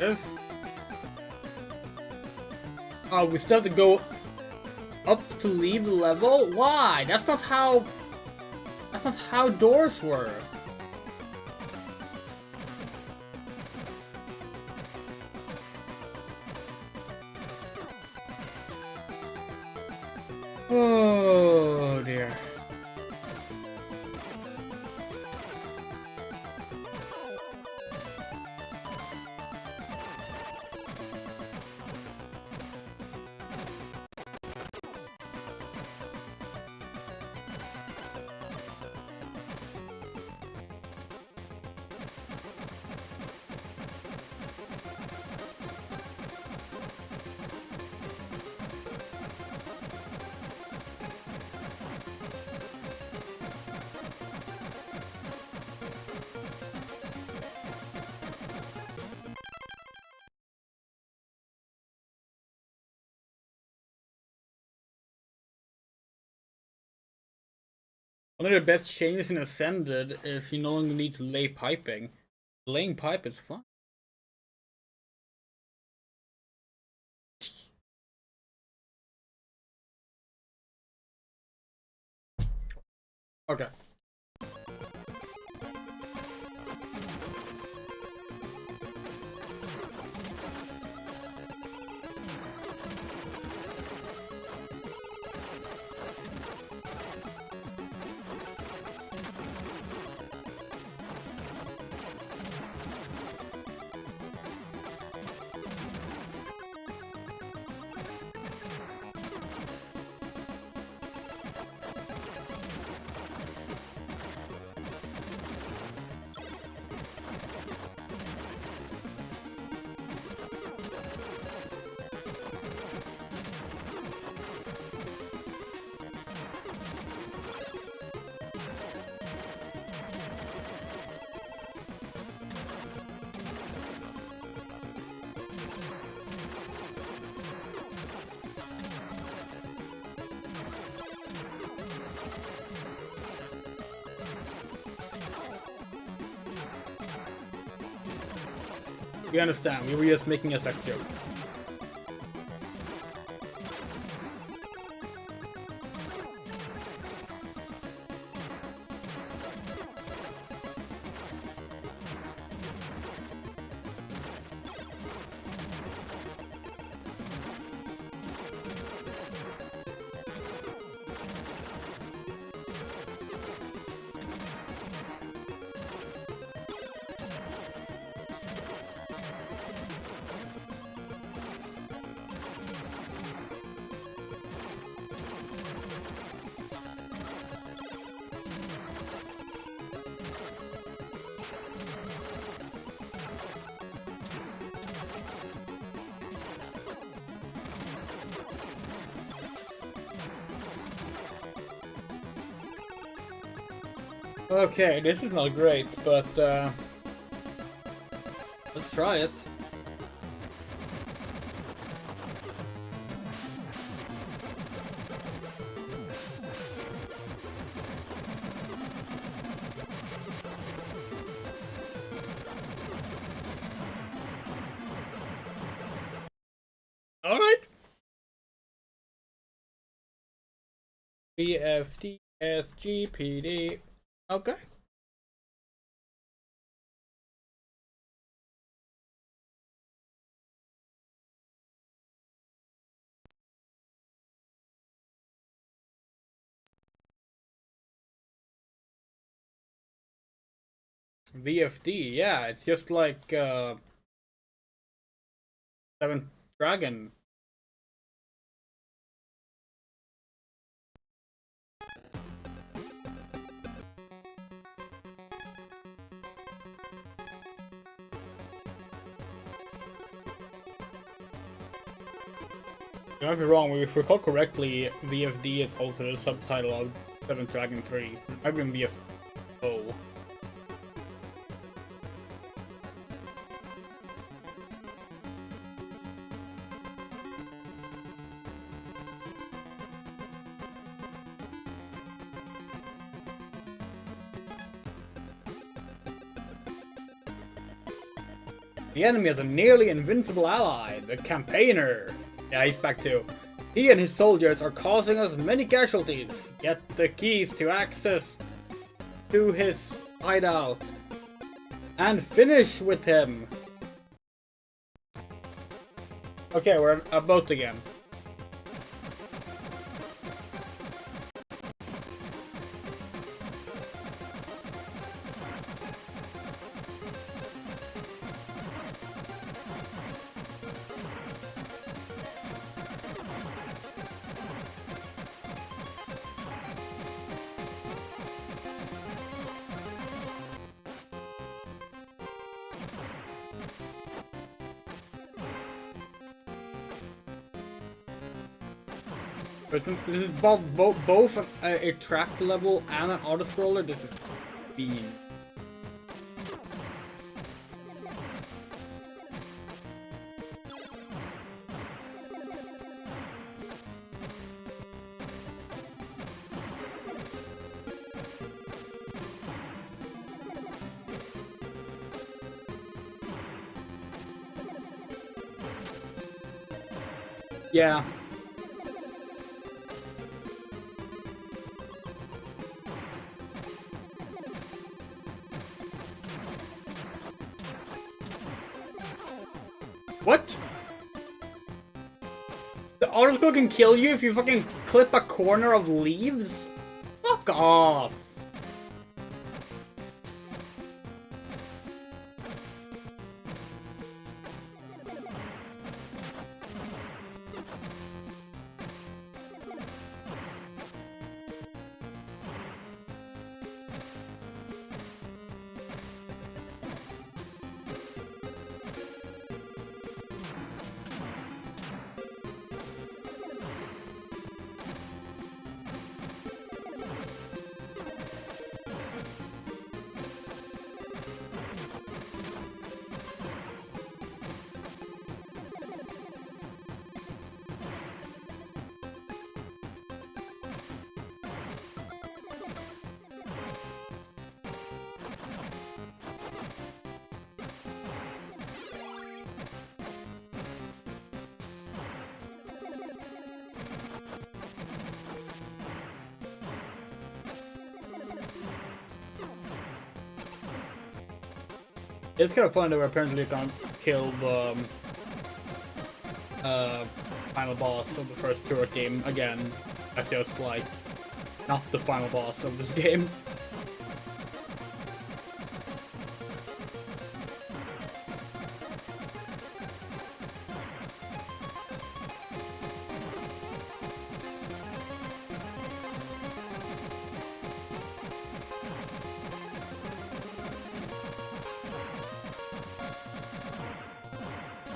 Yes. Oh, we still have to go up to leave the level? Why? That's not how doors work. Oh dear. One of the best changes in Ascended is you no longer need to lay piping. Laying pipe is fun. Okay. We understand. We were just making a sex joke. Okay, this is not great, but let's try it. All right. BFDSGPD. Okay. VFD, yeah, it's just like Seventh Dragon. Don't get me wrong, if we recall correctly, VFD is also the subtitle of Seventh Dragon 3. I've been VFO. The enemy is a nearly invincible ally, the Campaigner. Yeah, he's back too. He and his soldiers are causing us many casualties. Get the keys to access to his hideout. And finish with him. Okay, we're at a boat again. This is both a trap level and an auto-scroller. This is bean. Yeah. What? The autoscroll can kill you if you fucking clip a corner of leaves? Fuck off. It's kind of fun that we're apparently gonna kill the final boss of the first Turok game again. I just like not the final boss of this game.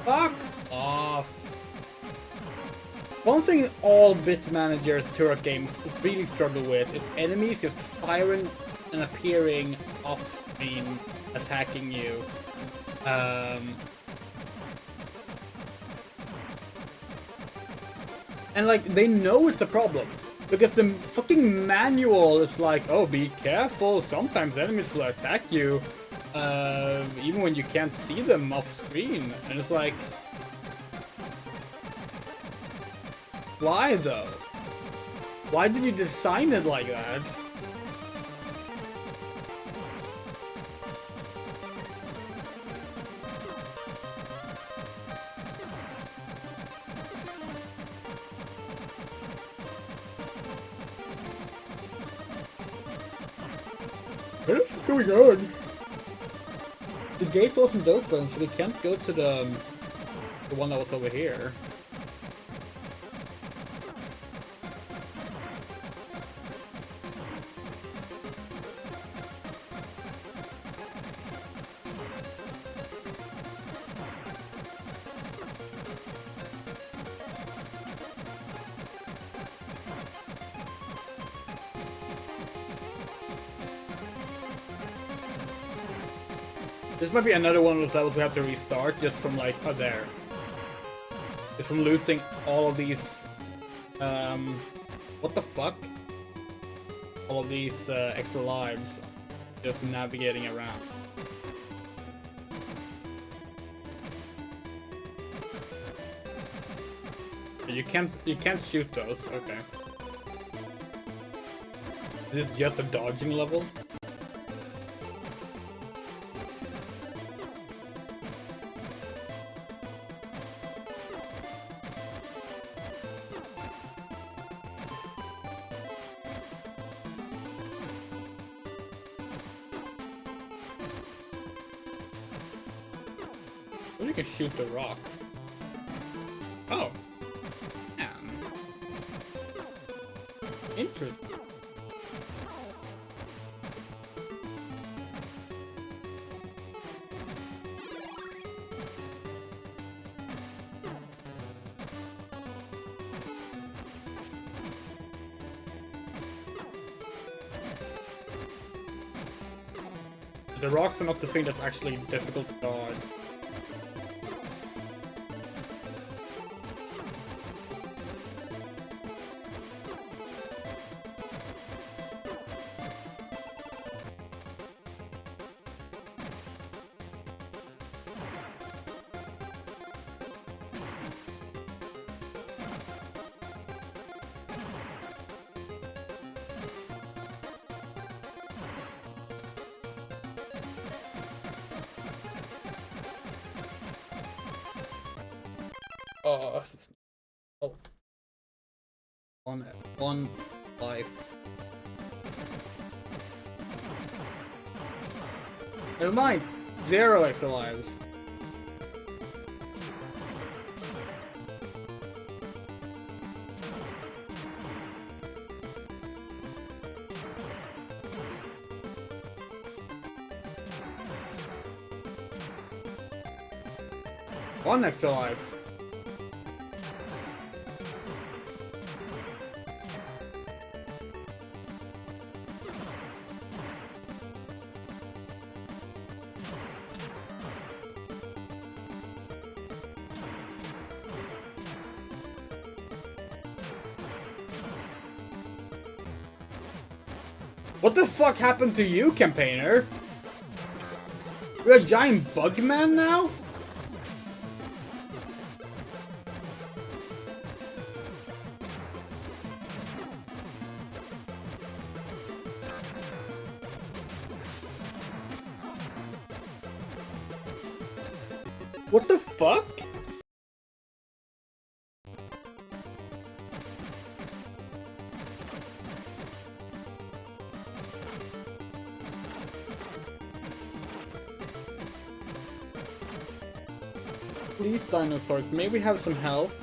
Fuck off. One thing all bit managers Turok games really struggle with is enemies just firing and appearing off screen, attacking you. And like, they know it's a problem. Because the fucking manual is like, oh, be careful, sometimes enemies will attack you. Even when you can't see them off screen. And it's like... Why though? Why did you design it like that? What is going on? The gate wasn't open, so we can't go to the one that was over here. This might be another one of those levels we have to restart just from like, oh there. Just from losing all of these, what the fuck? All of these extra lives, just navigating around. You can't shoot those, okay. Is this just a dodging level? You can shoot the rocks. Oh. Man. Interesting. The rocks are not the thing that's actually difficult to dodge. Oh, oh. One life. Never mind. 0 extra lives. One extra life. What the fuck happened to you, campaigner? You're a giant bug man now? What the fuck? Please, dinosaurs, may we have some health?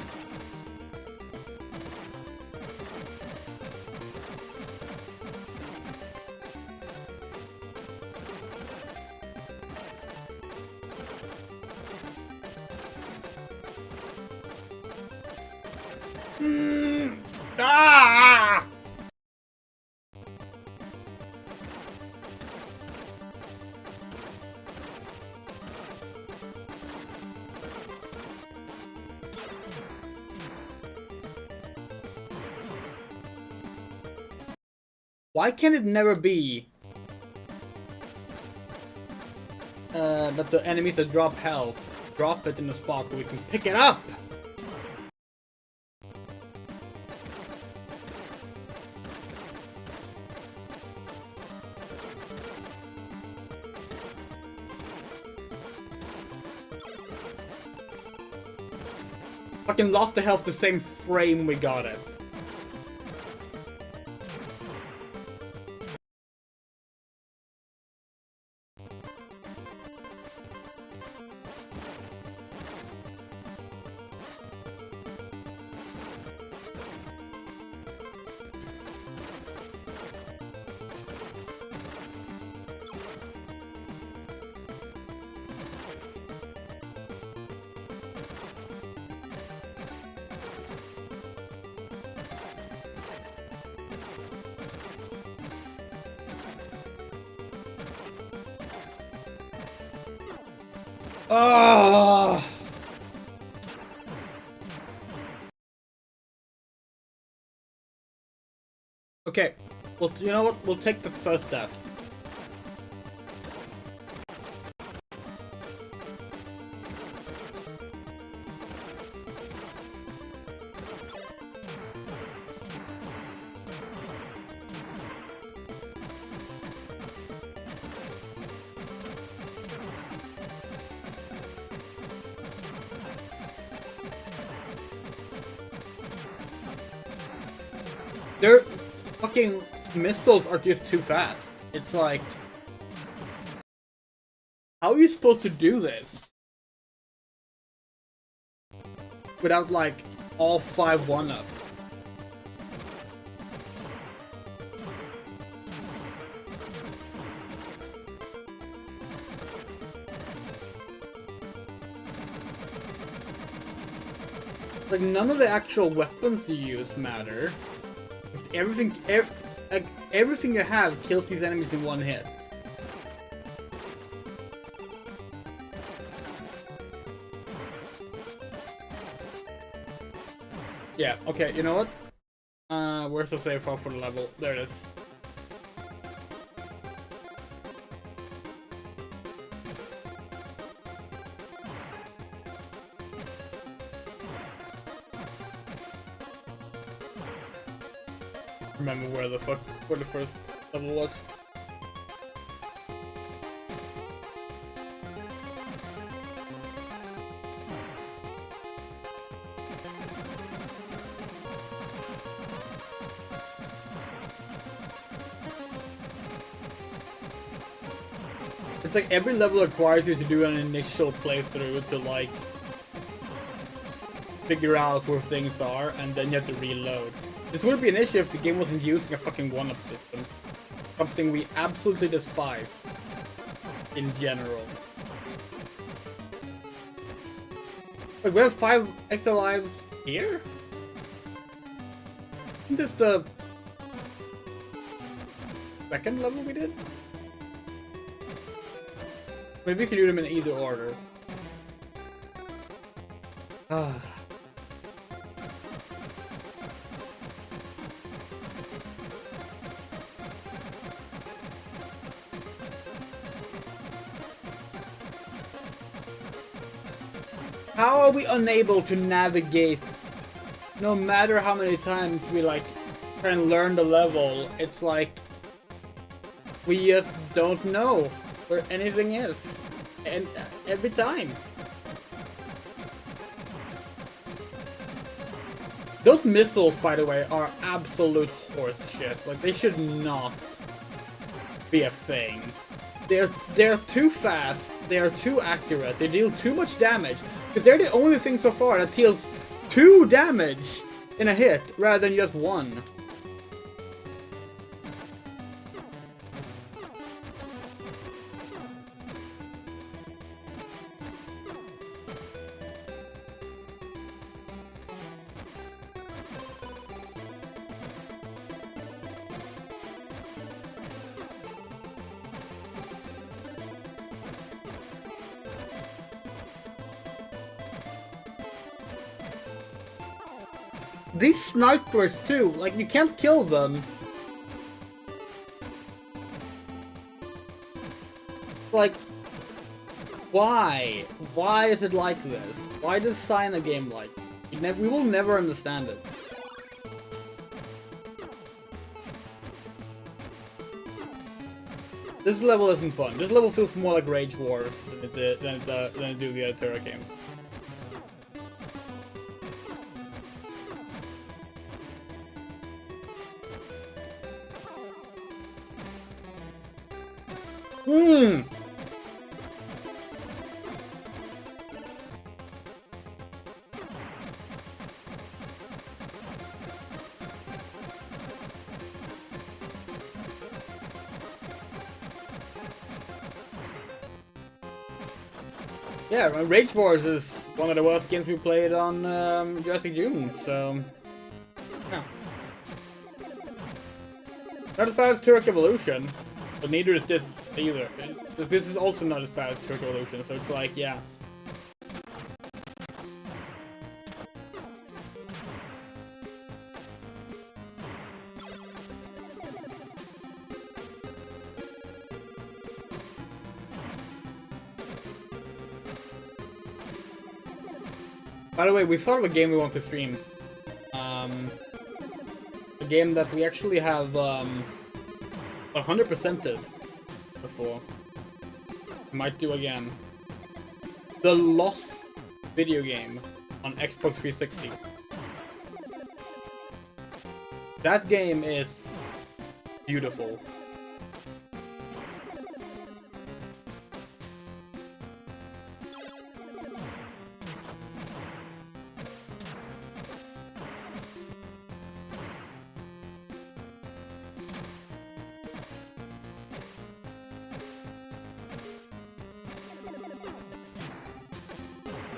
Ah! Why can it never be that the enemies that drop health drop it in a spot where we can pick it up? Fucking lost the health the same frame we got it. Oh. Okay, well, you know what? We'll take the first death. Their fucking missiles are just too fast. It's like, how are you supposed to do this without like all 5 1-ups? Like, none of the actual weapons you use matter. Everything you have kills these enemies in one hit. Yeah, okay, you know what? Where's the save file for the level? There it is. Remember where the first level was. It's like every level requires you to do an initial playthrough to like figure out where things are, and then you have to reload. This would be an issue if the game wasn't using a fucking 1-up system. Something we absolutely despise in general. Like, we have 5 extra lives here? Isn't this the second level we did? Maybe we can do them in either order. Ah. How are we unable to navigate? No matter how many times we like try and learn the level, it's like we just don't know where anything is, and every time. Those missiles, by the way, are absolute horse shit. Like, they should not be a thing. They're too fast, they're too accurate, they deal too much damage. Because they're the only thing so far that deals 2 damage in a hit, rather than just 1. These snipers too, like, you can't kill them. Like, why? Why is it like this? Why design a game like this? We will never understand it. This level isn't fun. This level feels more like Rage Wars than it do the other Turok games. Yeah, Rage Wars is one of the worst games we played on Jurassic June, so yeah. Not as bad as Turok Evolution, but neither is this either. This is also not as bad as Turok Evolution, so it's like, yeah. By the way, we thought of a game we want to stream. A game that we actually have 100%ed before. Might do again. The Lost video game on Xbox 360. That game is beautiful.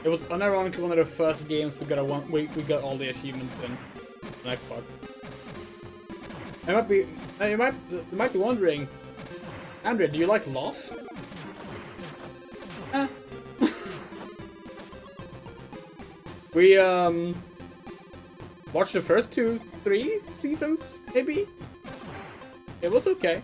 It was unironically one of the first games we got all the achievements in on Xbox. You might be wondering, Andre, do you like Lost? We watched the first 3 seasons, maybe. It was okay.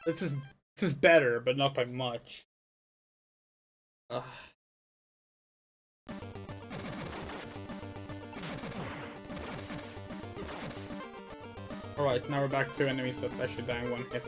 This is better, but not by much. Ugh. Alright, now we're back to enemies that actually die in 1 hit.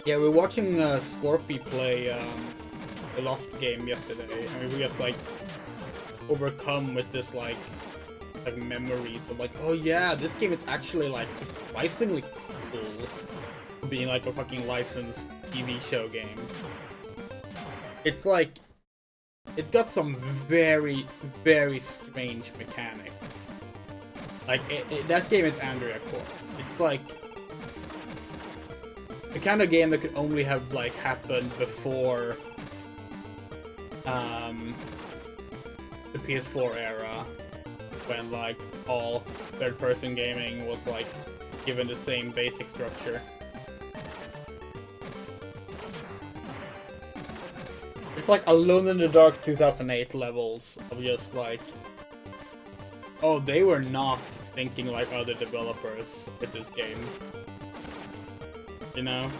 Yeah, we were watching Scorpy play the Lost game yesterday, and we were just like overcome with this like memories of like, oh yeah, this game is actually like surprisingly cool for being like a fucking licensed TV show game. It's like, it got some very, very strange mechanics. Like, that game is Andrea core. It's like the kind of game that could only have like happened before the PS4 era, when like all third-person gaming was like given the same basic structure. It's like Alone in the Dark 2008 levels of just like, oh, they were not thinking like other developers with this game. You know?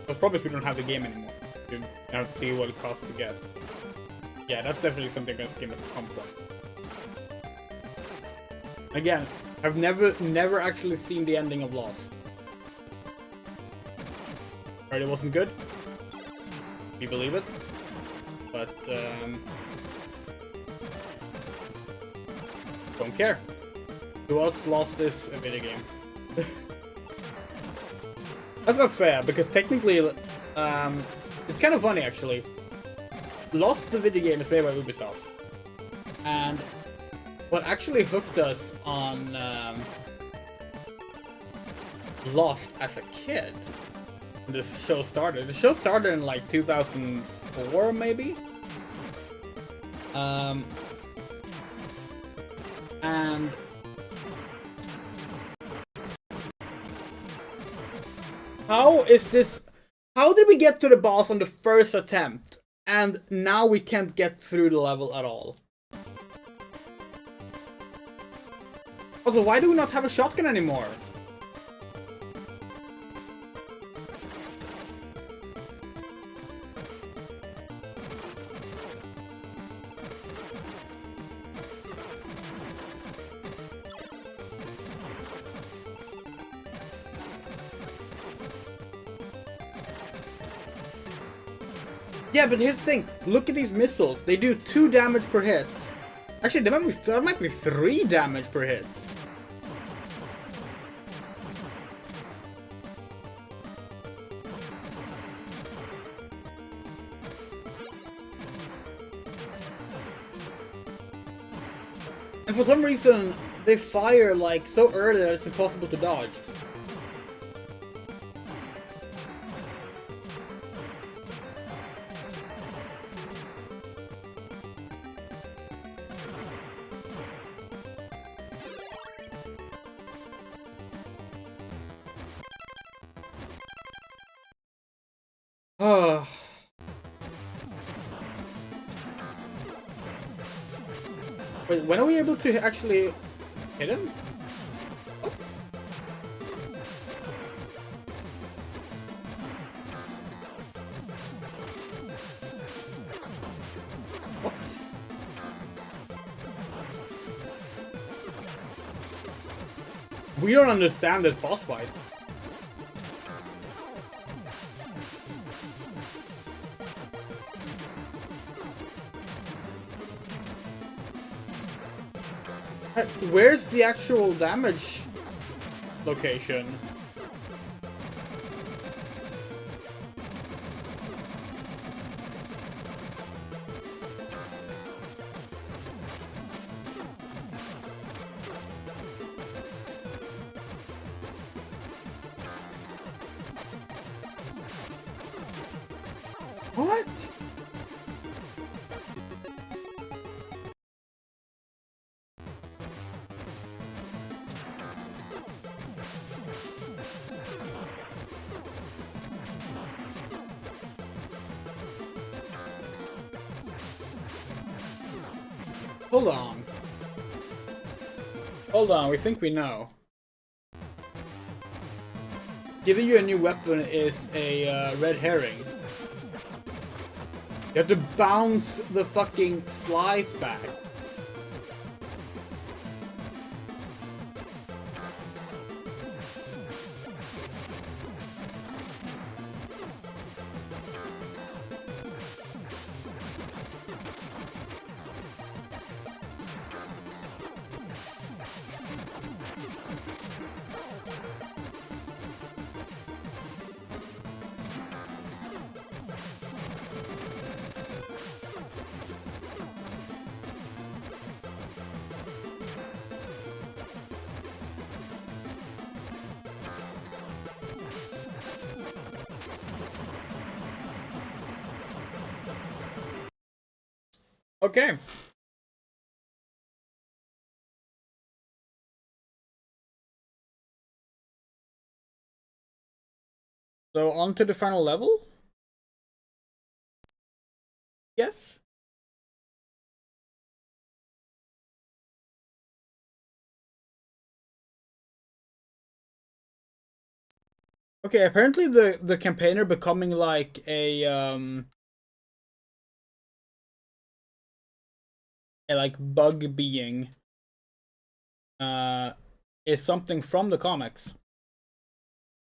Because probably we don't have the game anymore. You have to see what it costs to get. Yeah, that's definitely something that's game at some point. Again, I've never actually seen the ending of Lost. Right, it wasn't good. We believe it. But, don't care. To us, Lost is a video game. That's not fair, because technically, it's kind of funny actually. Lost, the video game, is made by Ubisoft. And what actually hooked us on Lost as a kid, when this show started. The show started in like 2004, maybe? And how is this? How did we get to the boss on the first attempt, and now we can't get through the level at all? Also, why do we not have a shotgun anymore? Yeah, but here's the thing. Look at these missiles. They do 2 damage per hit. Actually, that might be 3 damage per hit. And for some reason, they fire like so early that it's impossible to dodge. Oh. Wait, when are we able to actually hit him? Oh. What? We don't understand this boss fight. Where's the actual damage location? What? Hold on. Hold on, we think we know. Giving you a new weapon is a red herring. You have to bounce the fucking flies back. Okay. So on to the final level? Yes? Okay, apparently the campaigner becoming like a like bug being uh is something from the comics.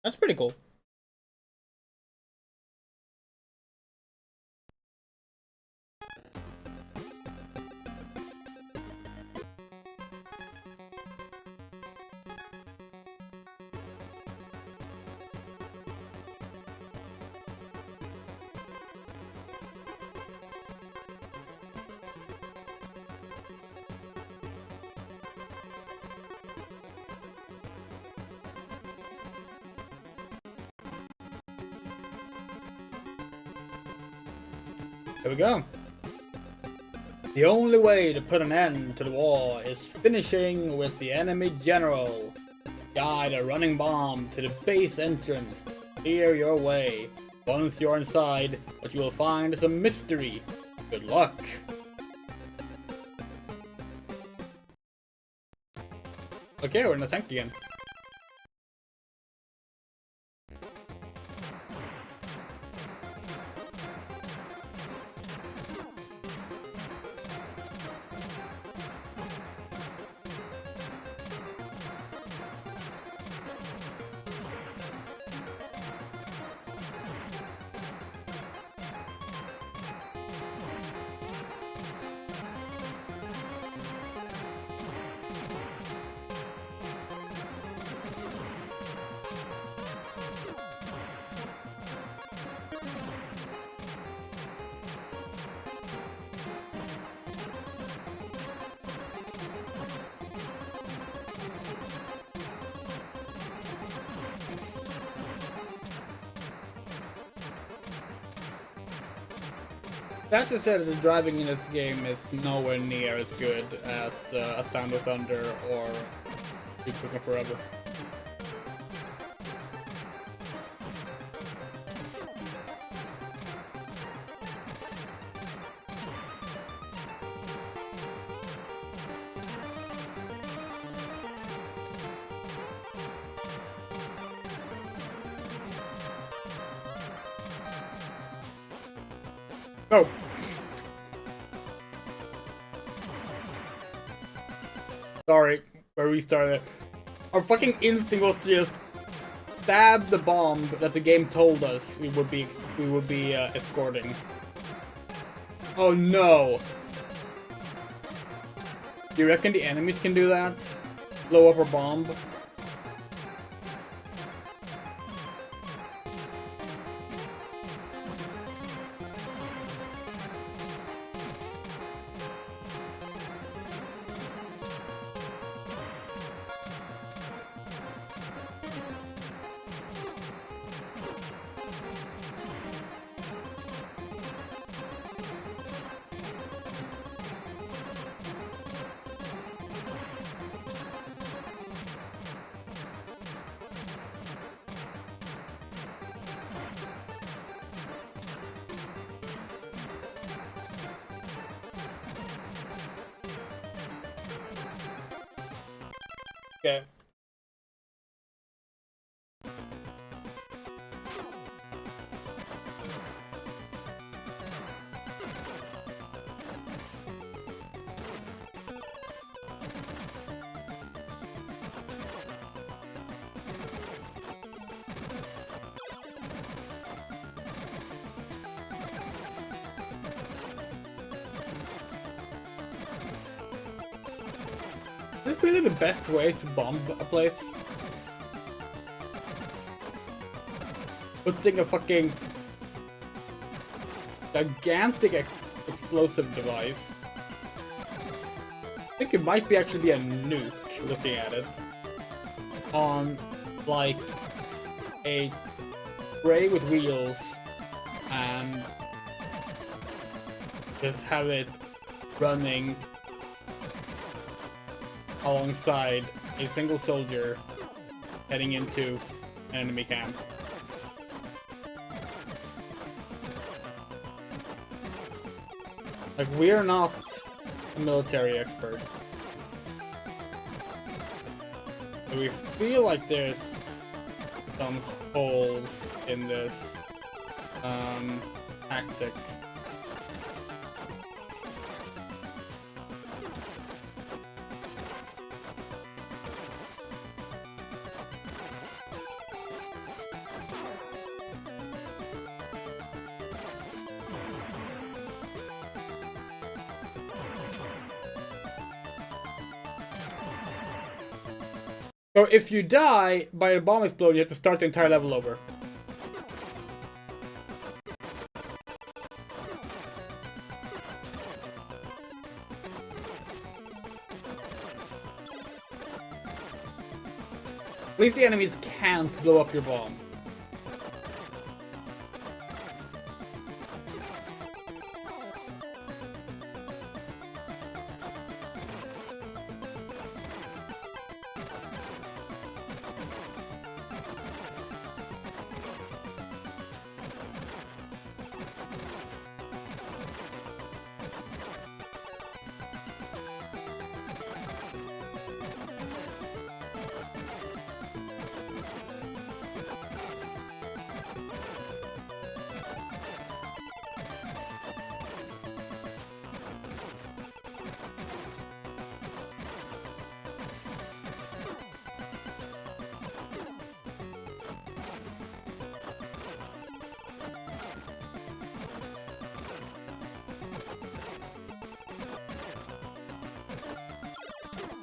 That's pretty cool. Here we go. The only way to put an end to the war is finishing with the enemy general. Guide a running bomb to the base entrance. Clear your way. Once you're inside, what you will find is a mystery. Good luck. Okay, we're in the tank again. That to say that the driving in this game is nowhere near as good as A Sound of Thunder or Keep Cooking Forever. Oh! Sorry, where we started. Our fucking instinct was to just stab the bomb that the game told us we would be escorting. Oh no! You reckon the enemies can do that? Blow up a bomb? Okay. Is this really the best way to bomb a place? Putting a fucking gigantic explosive device. I think it might be actually be a nuke, looking at it. On, like, a tray with wheels, and just have it running alongside a single soldier heading into an enemy camp. Like, we're not a military expert. But we feel like there's some holes in this tactic. So if you die by a bomb explode, you have to start the entire level over. At least the enemies can't blow up your bomb.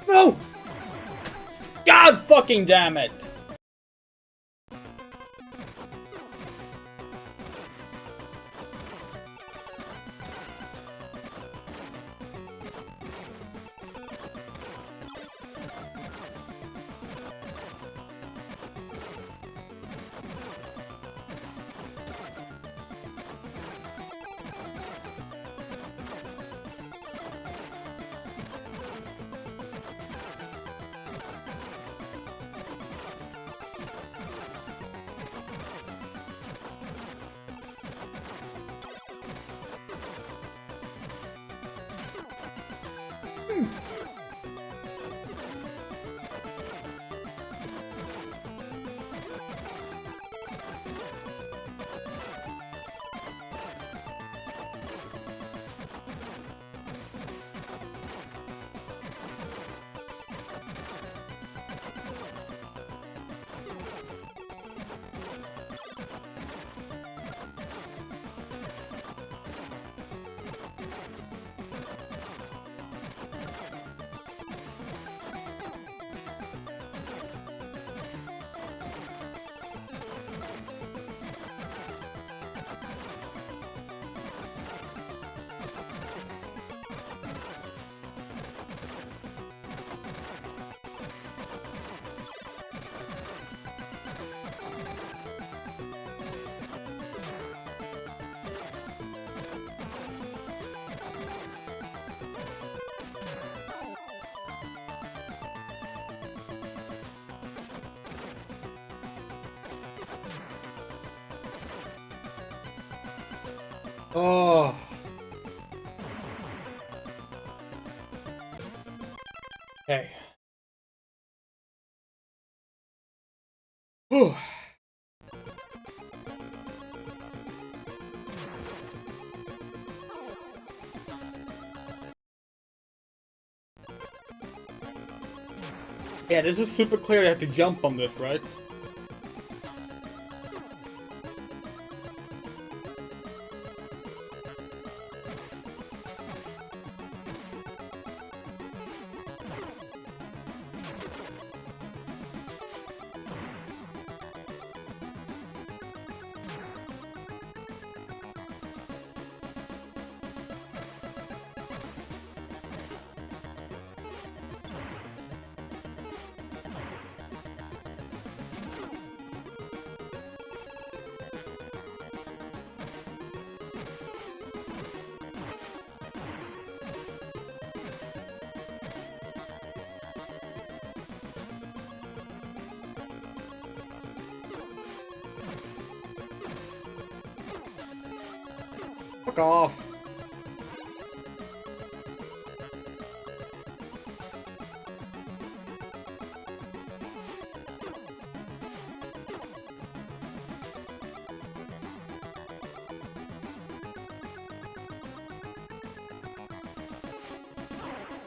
No! God fucking damn it! Oh. Hey. Whew. Yeah, this is super clear. I have to jump on this, right? Fuck off.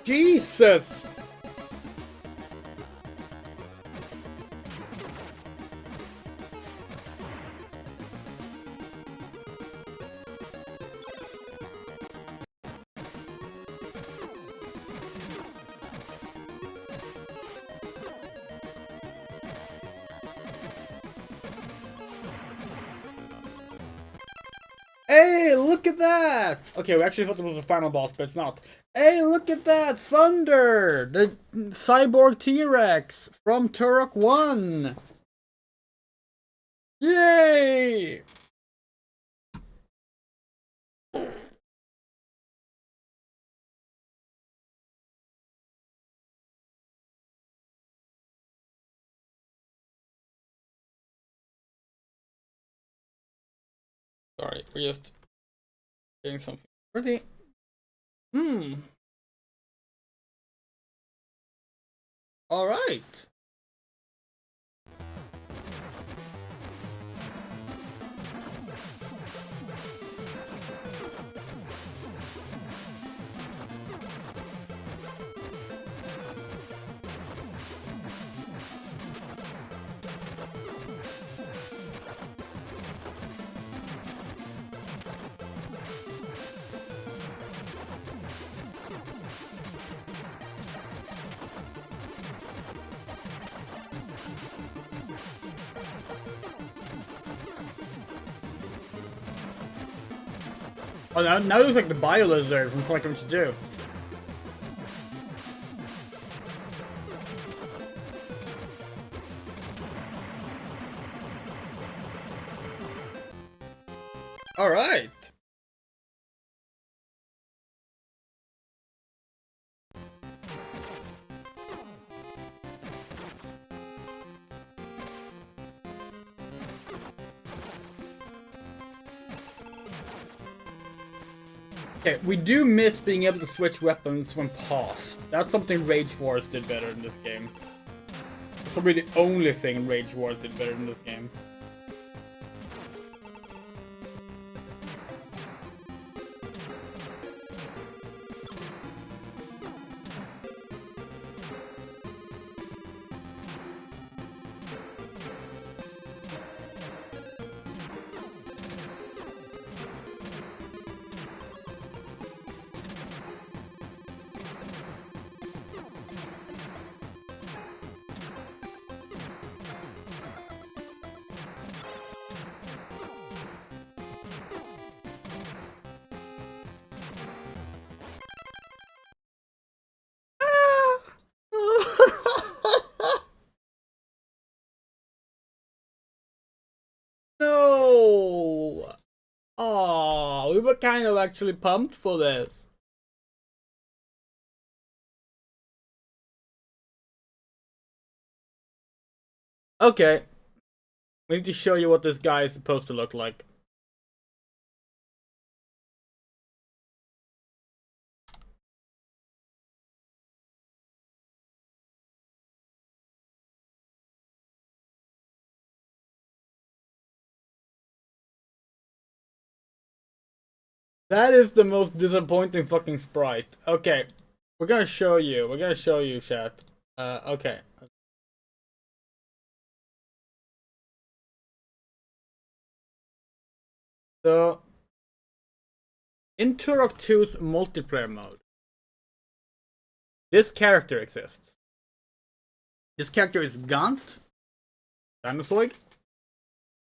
Jesus! Hey, look at that! Okay, we actually thought it was the final boss, but it's not. Hey, look at that! Thunder! The cyborg T-Rex from Turok 1! Yay! Sorry, we're just doing something pretty. Alright. Oh, now it looks like the bio lizard from Select What to Do. Alright. Okay, we do miss being able to switch weapons when paused. That's something Rage Wars did better in this game. It's probably the only thing Rage Wars did better in this game. No! Aww, we were kind of actually pumped for this. Okay. We need to show you what this guy is supposed to look like. That is the most disappointing fucking sprite. Okay. We're gonna show you. We're gonna show you, chat. Okay. So, in Turok 2's multiplayer mode, this character exists. This character is Gaunt, dinosaur,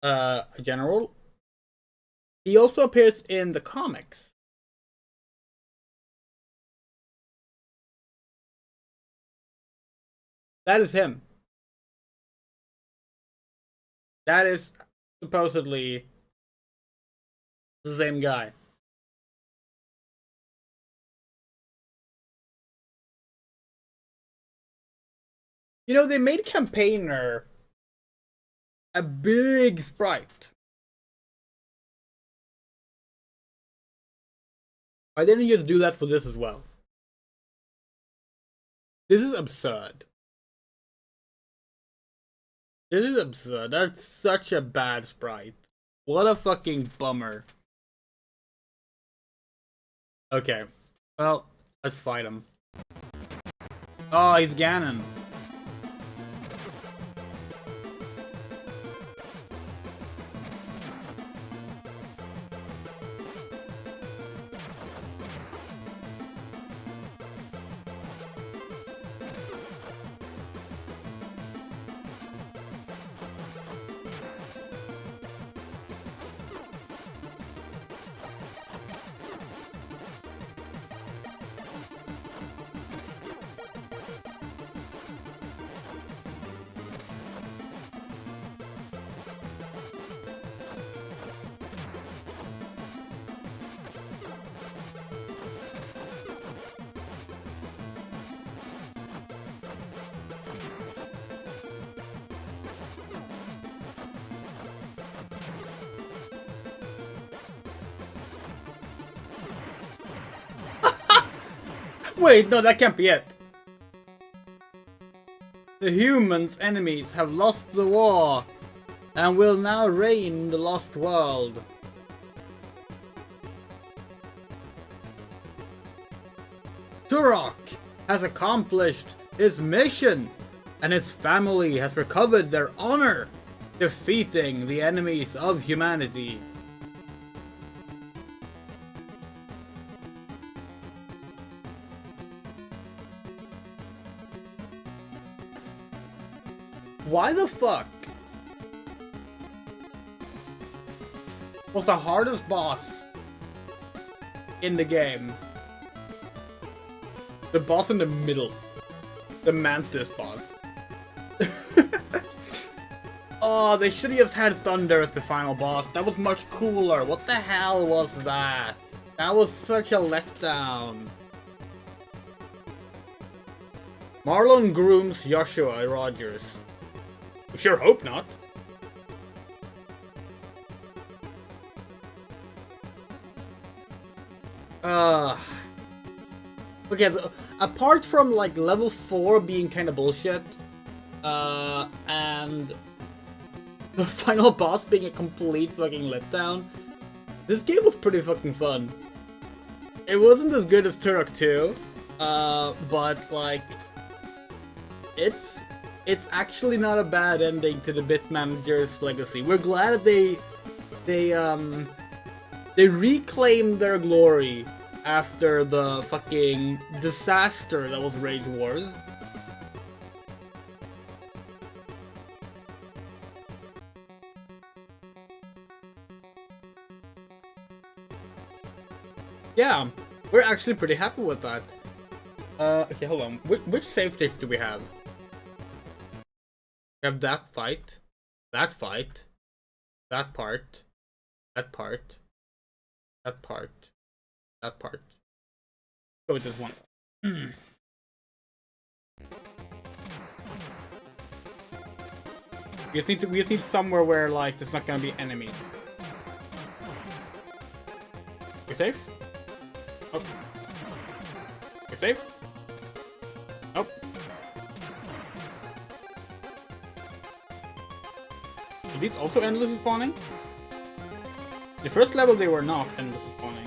a general. He also appears in the comics. That is him. That is supposedly the same guy. You know, they made Campaigner a big sprite. Why didn't you just do that for this as well? This is absurd. This is absurd. That's such a bad sprite. What a fucking bummer. Okay. Well, let's fight him. Oh, he's Ganon. Wait, no, that can't be it. The humans' enemies have lost the war and will now reign in the lost world. Turok has accomplished his mission and his family has recovered their honor, defeating the enemies of humanity. Why the fuck was the hardest boss in the game the boss in the middle? The Mantis boss. Oh, they should have just had Thunder as the final boss. That was much cooler. What the hell was that? That was such a letdown. Marlon grooms Joshua Rogers. We sure hope not. Okay, apart from like level 4 being kind of bullshit, and the final boss being a complete fucking letdown, this game was pretty fucking fun. It wasn't as good as Turok 2, but like, it's actually not a bad ending to the Bit Manager's legacy. We're glad that they reclaimed their glory after the fucking disaster that was Rage Wars. Yeah, we're actually pretty happy with that. Okay, hold on. Which save states do we have? We have that fight, that part, that part, that part. Go with this one. We just need somewhere where like there's not gonna be enemies. You safe? Oh. You safe? Nope. Are these also endless spawning? The first level they were not endless spawning.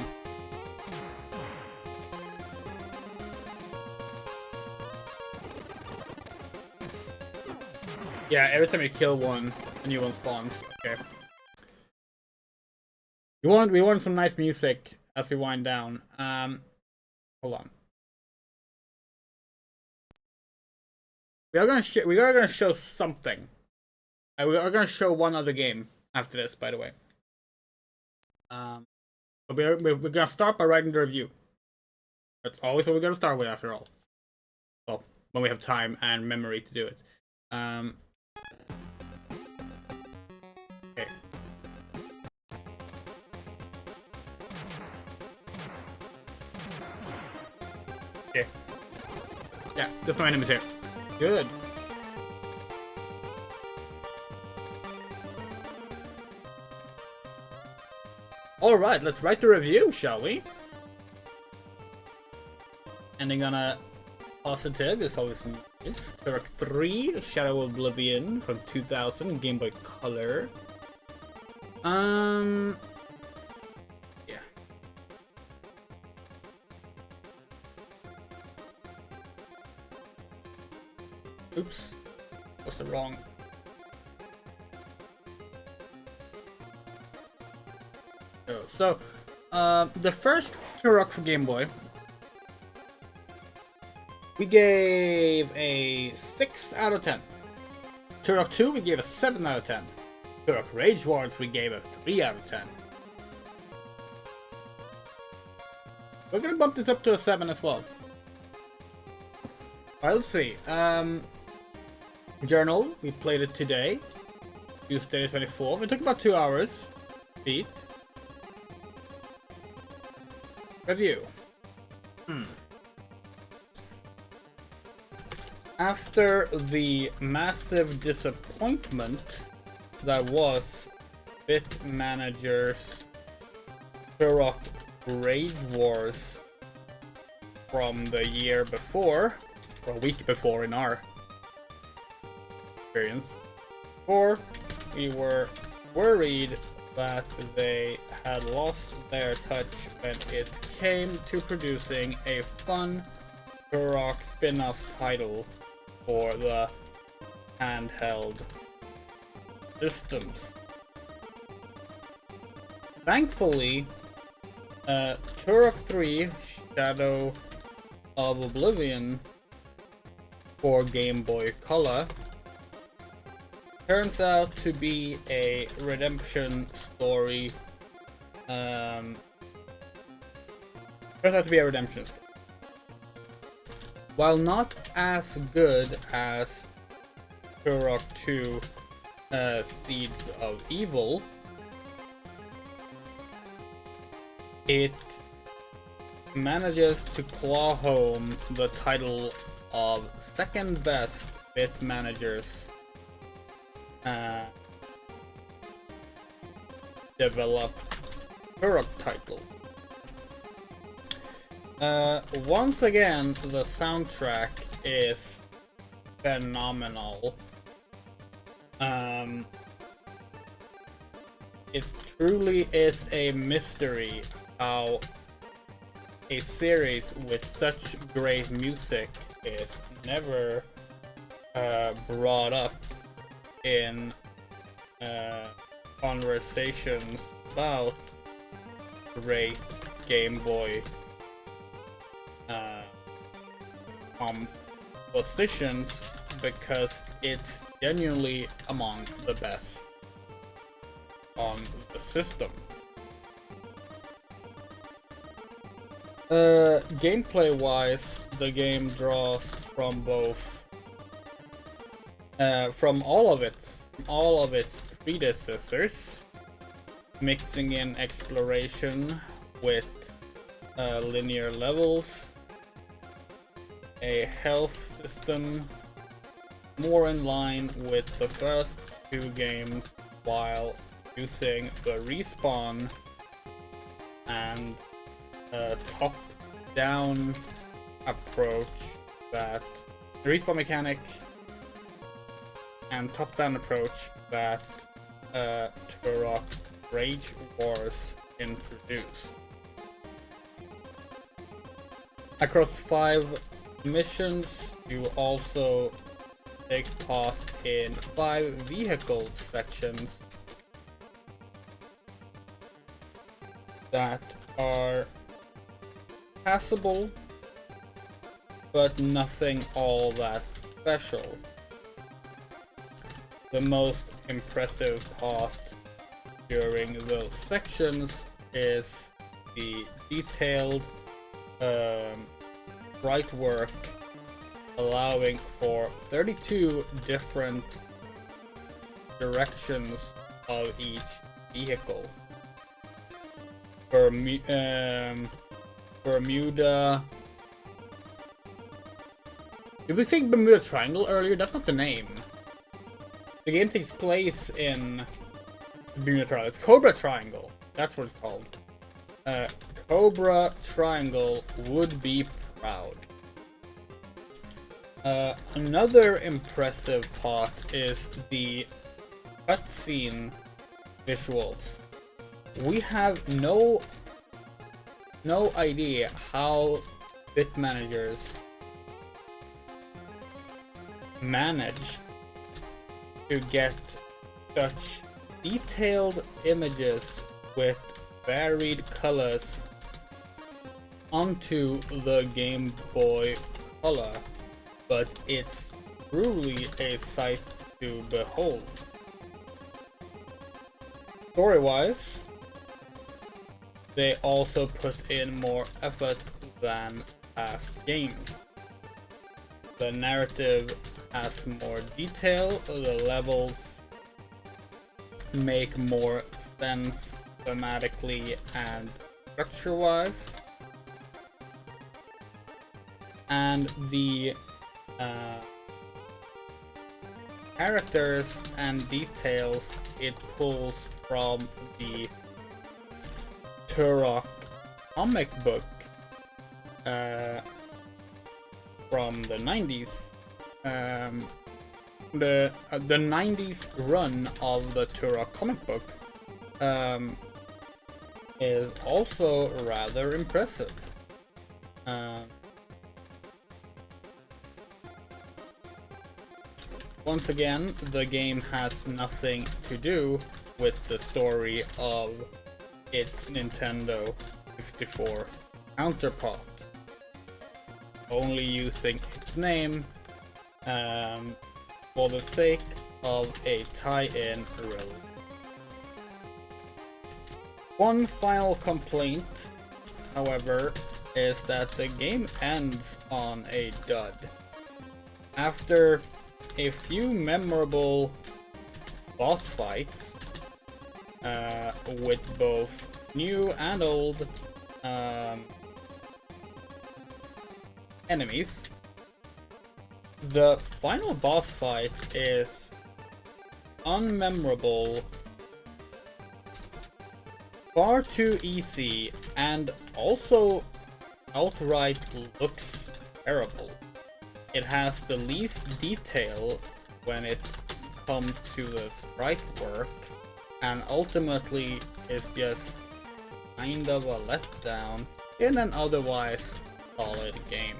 Yeah, every time you kill one, a new one spawns. Okay. We want some nice music as we wind down. Hold on. We are gonna show something. We are gonna show one other game after this, by the way. But we're gonna start by writing the review. That's always what we're gonna start with, after all. Well, when we have time and memory to do it. Okay. Okay. Yeah, there's no enemies here. Good. Alright, let's write the review, shall we? Ending on a positive is always nice. Turok 3, Shadow of Oblivion from 2000, Game Boy Color. Yeah. Oops. What's the wrong? Oh, so, the first Turok for Game Boy, we gave a 6 out of 10. Turok 2, we gave a 7 out of 10. Turok Rage Wars, we gave a 3 out of 10. We're gonna bump this up to a 7 as well. Alright, let's see. Journal, we played it today. Tuesday 24th. It took about 2 hours. Beat. Review. After the massive disappointment that was Bit Manager's Turok Rage Wars from the year before, or a week before in our experience, or we were worried that they had lost their touch when it came to producing a fun Turok spin-off title for the handheld systems. Thankfully, Turok 3 Shadow of Oblivion for Game Boy Color turns out to be a redemption story. Turns out to be a redemption story. While not as good as Turok 2 Seeds of Evil, it manages to claw home the title of second best Bit Manager's developed Turok title. Once again, the soundtrack is phenomenal. It truly is a mystery how a series with such great music is never brought up in conversations about great Game Boy compositions, because it's genuinely among the best on the system. Gameplay wise, the game draws from both from all of its predecessors, mixing in exploration with linear levels, a health system more in line with the first two games, while using the respawn and top-down approach that the respawn mechanic and top-down approach that Turok Rage Wars introduced. Across 5 missions, you also take part in 5 vehicle sections that are passable, but nothing all that special. The most impressive part during those sections is the detailed sprite work, allowing for 32 different directions of each vehicle. Bermuda. Did we say Bermuda Triangle earlier? That's not the name. The game takes place in Bermuda Triangle. It's Cobra Triangle. That's what it's called. Cobra Triangle would be proud. Another impressive part is the cutscene visuals. We have no idea how bit managers manage to get such detailed images with varied colors onto the Game Boy Color, but it's truly a sight to behold. Story-wise, they also put in more effort than past games. The narrative has more detail, the levels make more sense thematically and structure-wise, and the characters and details it pulls from the Turok comic book from the 90s. The 90s run of the Turok comic book is also rather impressive. Once again, the game has nothing to do with the story of its Nintendo 64 counterpart, only using its name for the sake of a tie-in release. One final complaint, however, is that the game ends on a dud. After a few memorable boss fights with both new and old enemies, the final boss fight is unmemorable, far too easy, and also outright looks terrible. It has the least detail when it comes to the sprite work, and ultimately is just kind of a letdown in an otherwise solid game.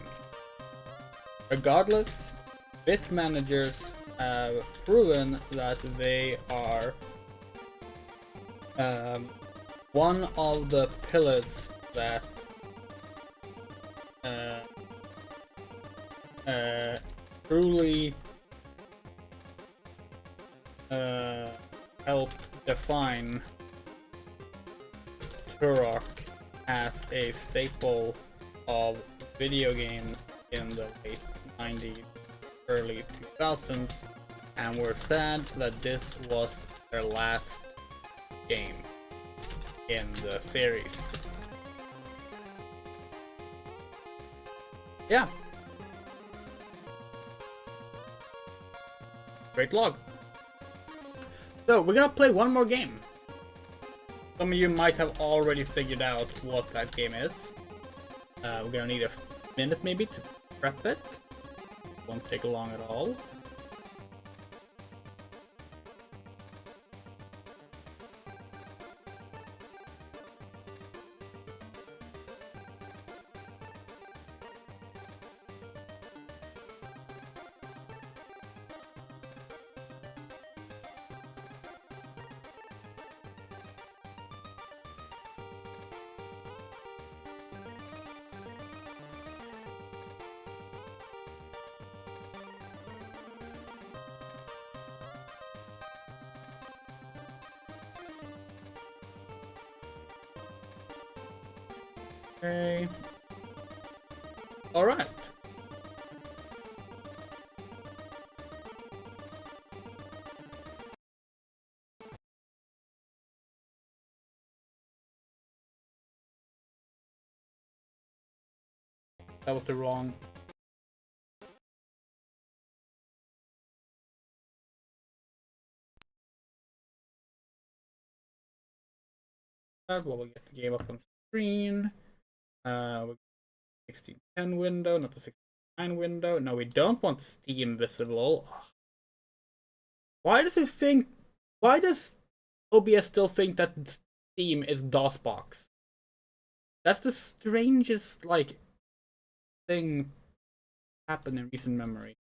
Regardless, bit managers have proven that they are one of the pillars that truly helped define Turok as a staple of video games in the late 90s, early 2000s, and we're sad that this was their last game in the series. Yeah. Great log. So, we're gonna play one more game. Some of you might have already figured out what that game is. We're gonna need a minute maybe to prep it. Won't take long at all. Okay. All right. That was the wrong. Well, we'll get the game up on screen. 1610 window, not the Design window. No, we don't want Steam visible. Why does it think? Why does OBS still think that Steam is DOSBox? That's the strangest thing happened in recent memory.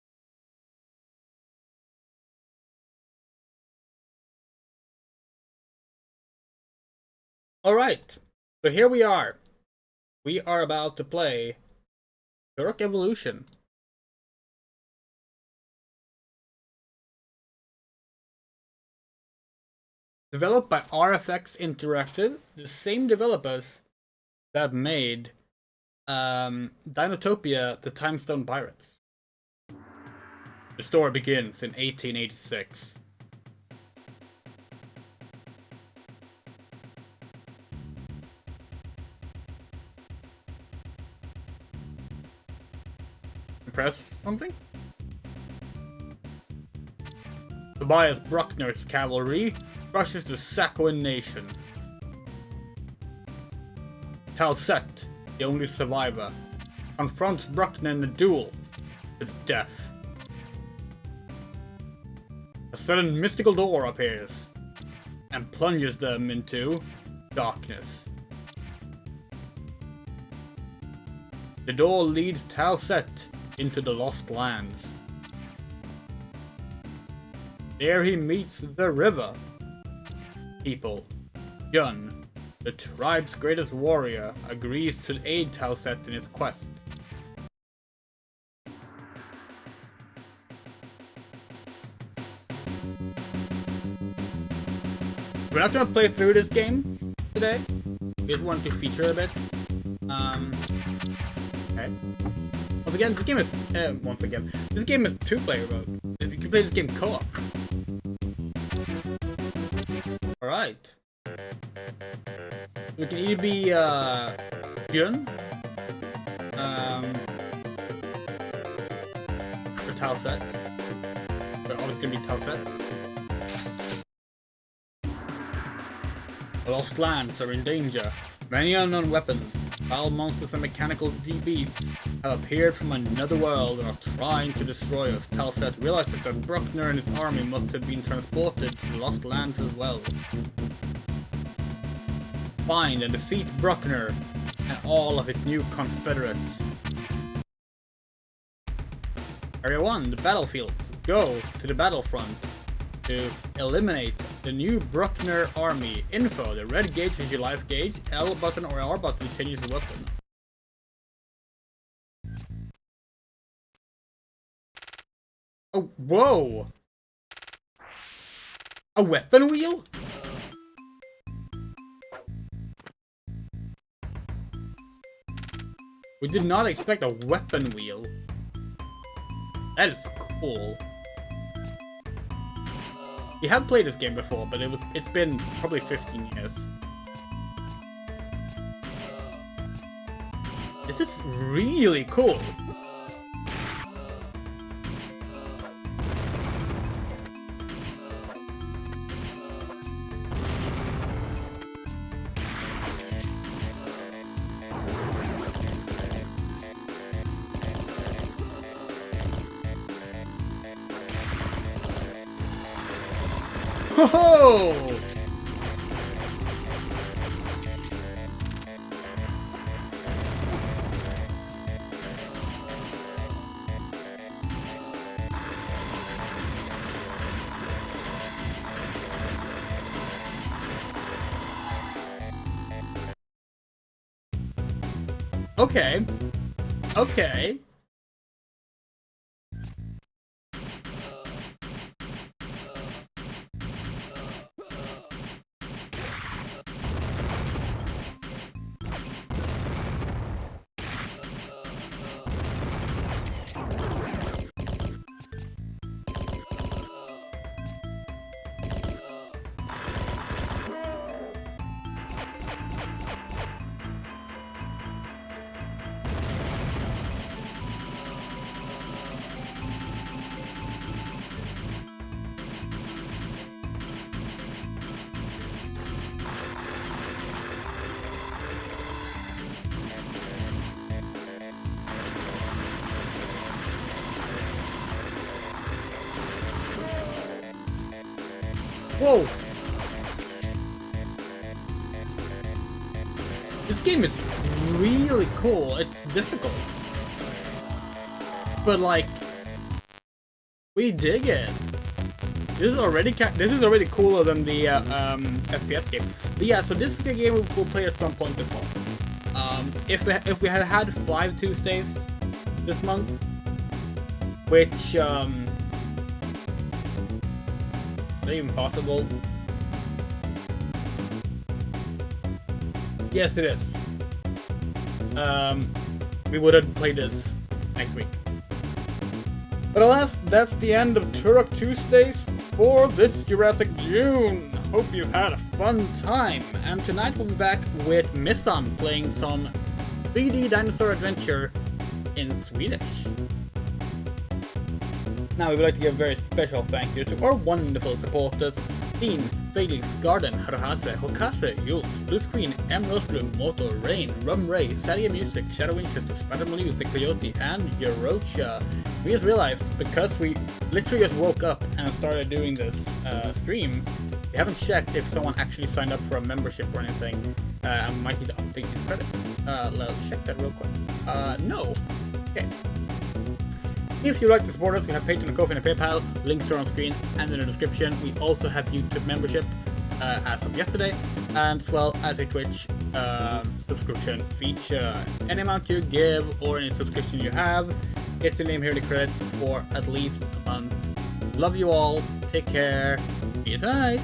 Alright, so here we are. We are about to play Turok Evolution. Developed by RFX Interactive, the same developers that made Dinotopia: The Timestone Pirates. The story begins in 1886. Press something? Tobias Bruckner's cavalry crushes the Sakoan nation. Talset, the only survivor, confronts Bruckner in a duel to the death. A sudden mystical door appears and plunges them into darkness. The door leads Talset into the Lost Lands. There he meets the river people. Jun, the tribe's greatest warrior, agrees to aid Talset in his quest. We're not gonna play through this game today. We just want to feature a bit. Okay. This game is two-player mode. You can play this game co-op. Alright. We can either be, Jun, or Talset. But always gonna be Talset. The Lost Lands are in danger. Many unknown weapons, foul monsters and mechanical beasts have appeared from another world and are trying to destroy us. Talset realizes that Bruckner and his army must have been transported to the Lost Lands as well. Find and defeat Bruckner and all of his new confederates. Area 1, the battlefield. Go to the battlefront to eliminate the new Bruckner army. Info, the red gauge is your life gauge, L button or R button changes the weapon. Oh, whoa! A weapon wheel? We did not expect a weapon wheel. That is cool. We have played this game before, but it's been probably 15 years. This is really cool. Ho-ho! Okay. Okay. Whoa! This game is really cool. It's difficult. But like, we dig it. This is already cooler than the FPS game. But yeah, so this is the game we'll play at some point this fall. If we had had 5 Tuesdays this month, which is that even possible? Yes, it is. We would have played this next week. But alas, that's the end of Turok Tuesdays for this Jurassic June. Hope you've had a fun time. And tonight we'll be back with Missan playing some 3D dinosaur adventure in Swedish. Now we would like to give a very special thank you to our wonderful supporters: Dean, Felix, Garden, Haruhase, Hokase, Jules, Blue Screen, M. Rosebloom, Moto, Rain, Rum Ray, Sadia Music, Shadow Winchester, Spider-Man News, The Coyote, and Yorocha. We just realized, because we literally just woke up and started doing this stream, we haven't checked if someone actually signed up for a membership or anything. I might need to update these credits. Let's check that real quick. No. Okay. If you'd like to support us, we have Patreon, Ko-fi, and PayPal. Links are on screen and in the description. We also have YouTube membership as of yesterday, and as well as a Twitch subscription feature. Any amount you give or any subscription you have gets your name here in the credits for at least a month. Love you all. Take care. See you tonight.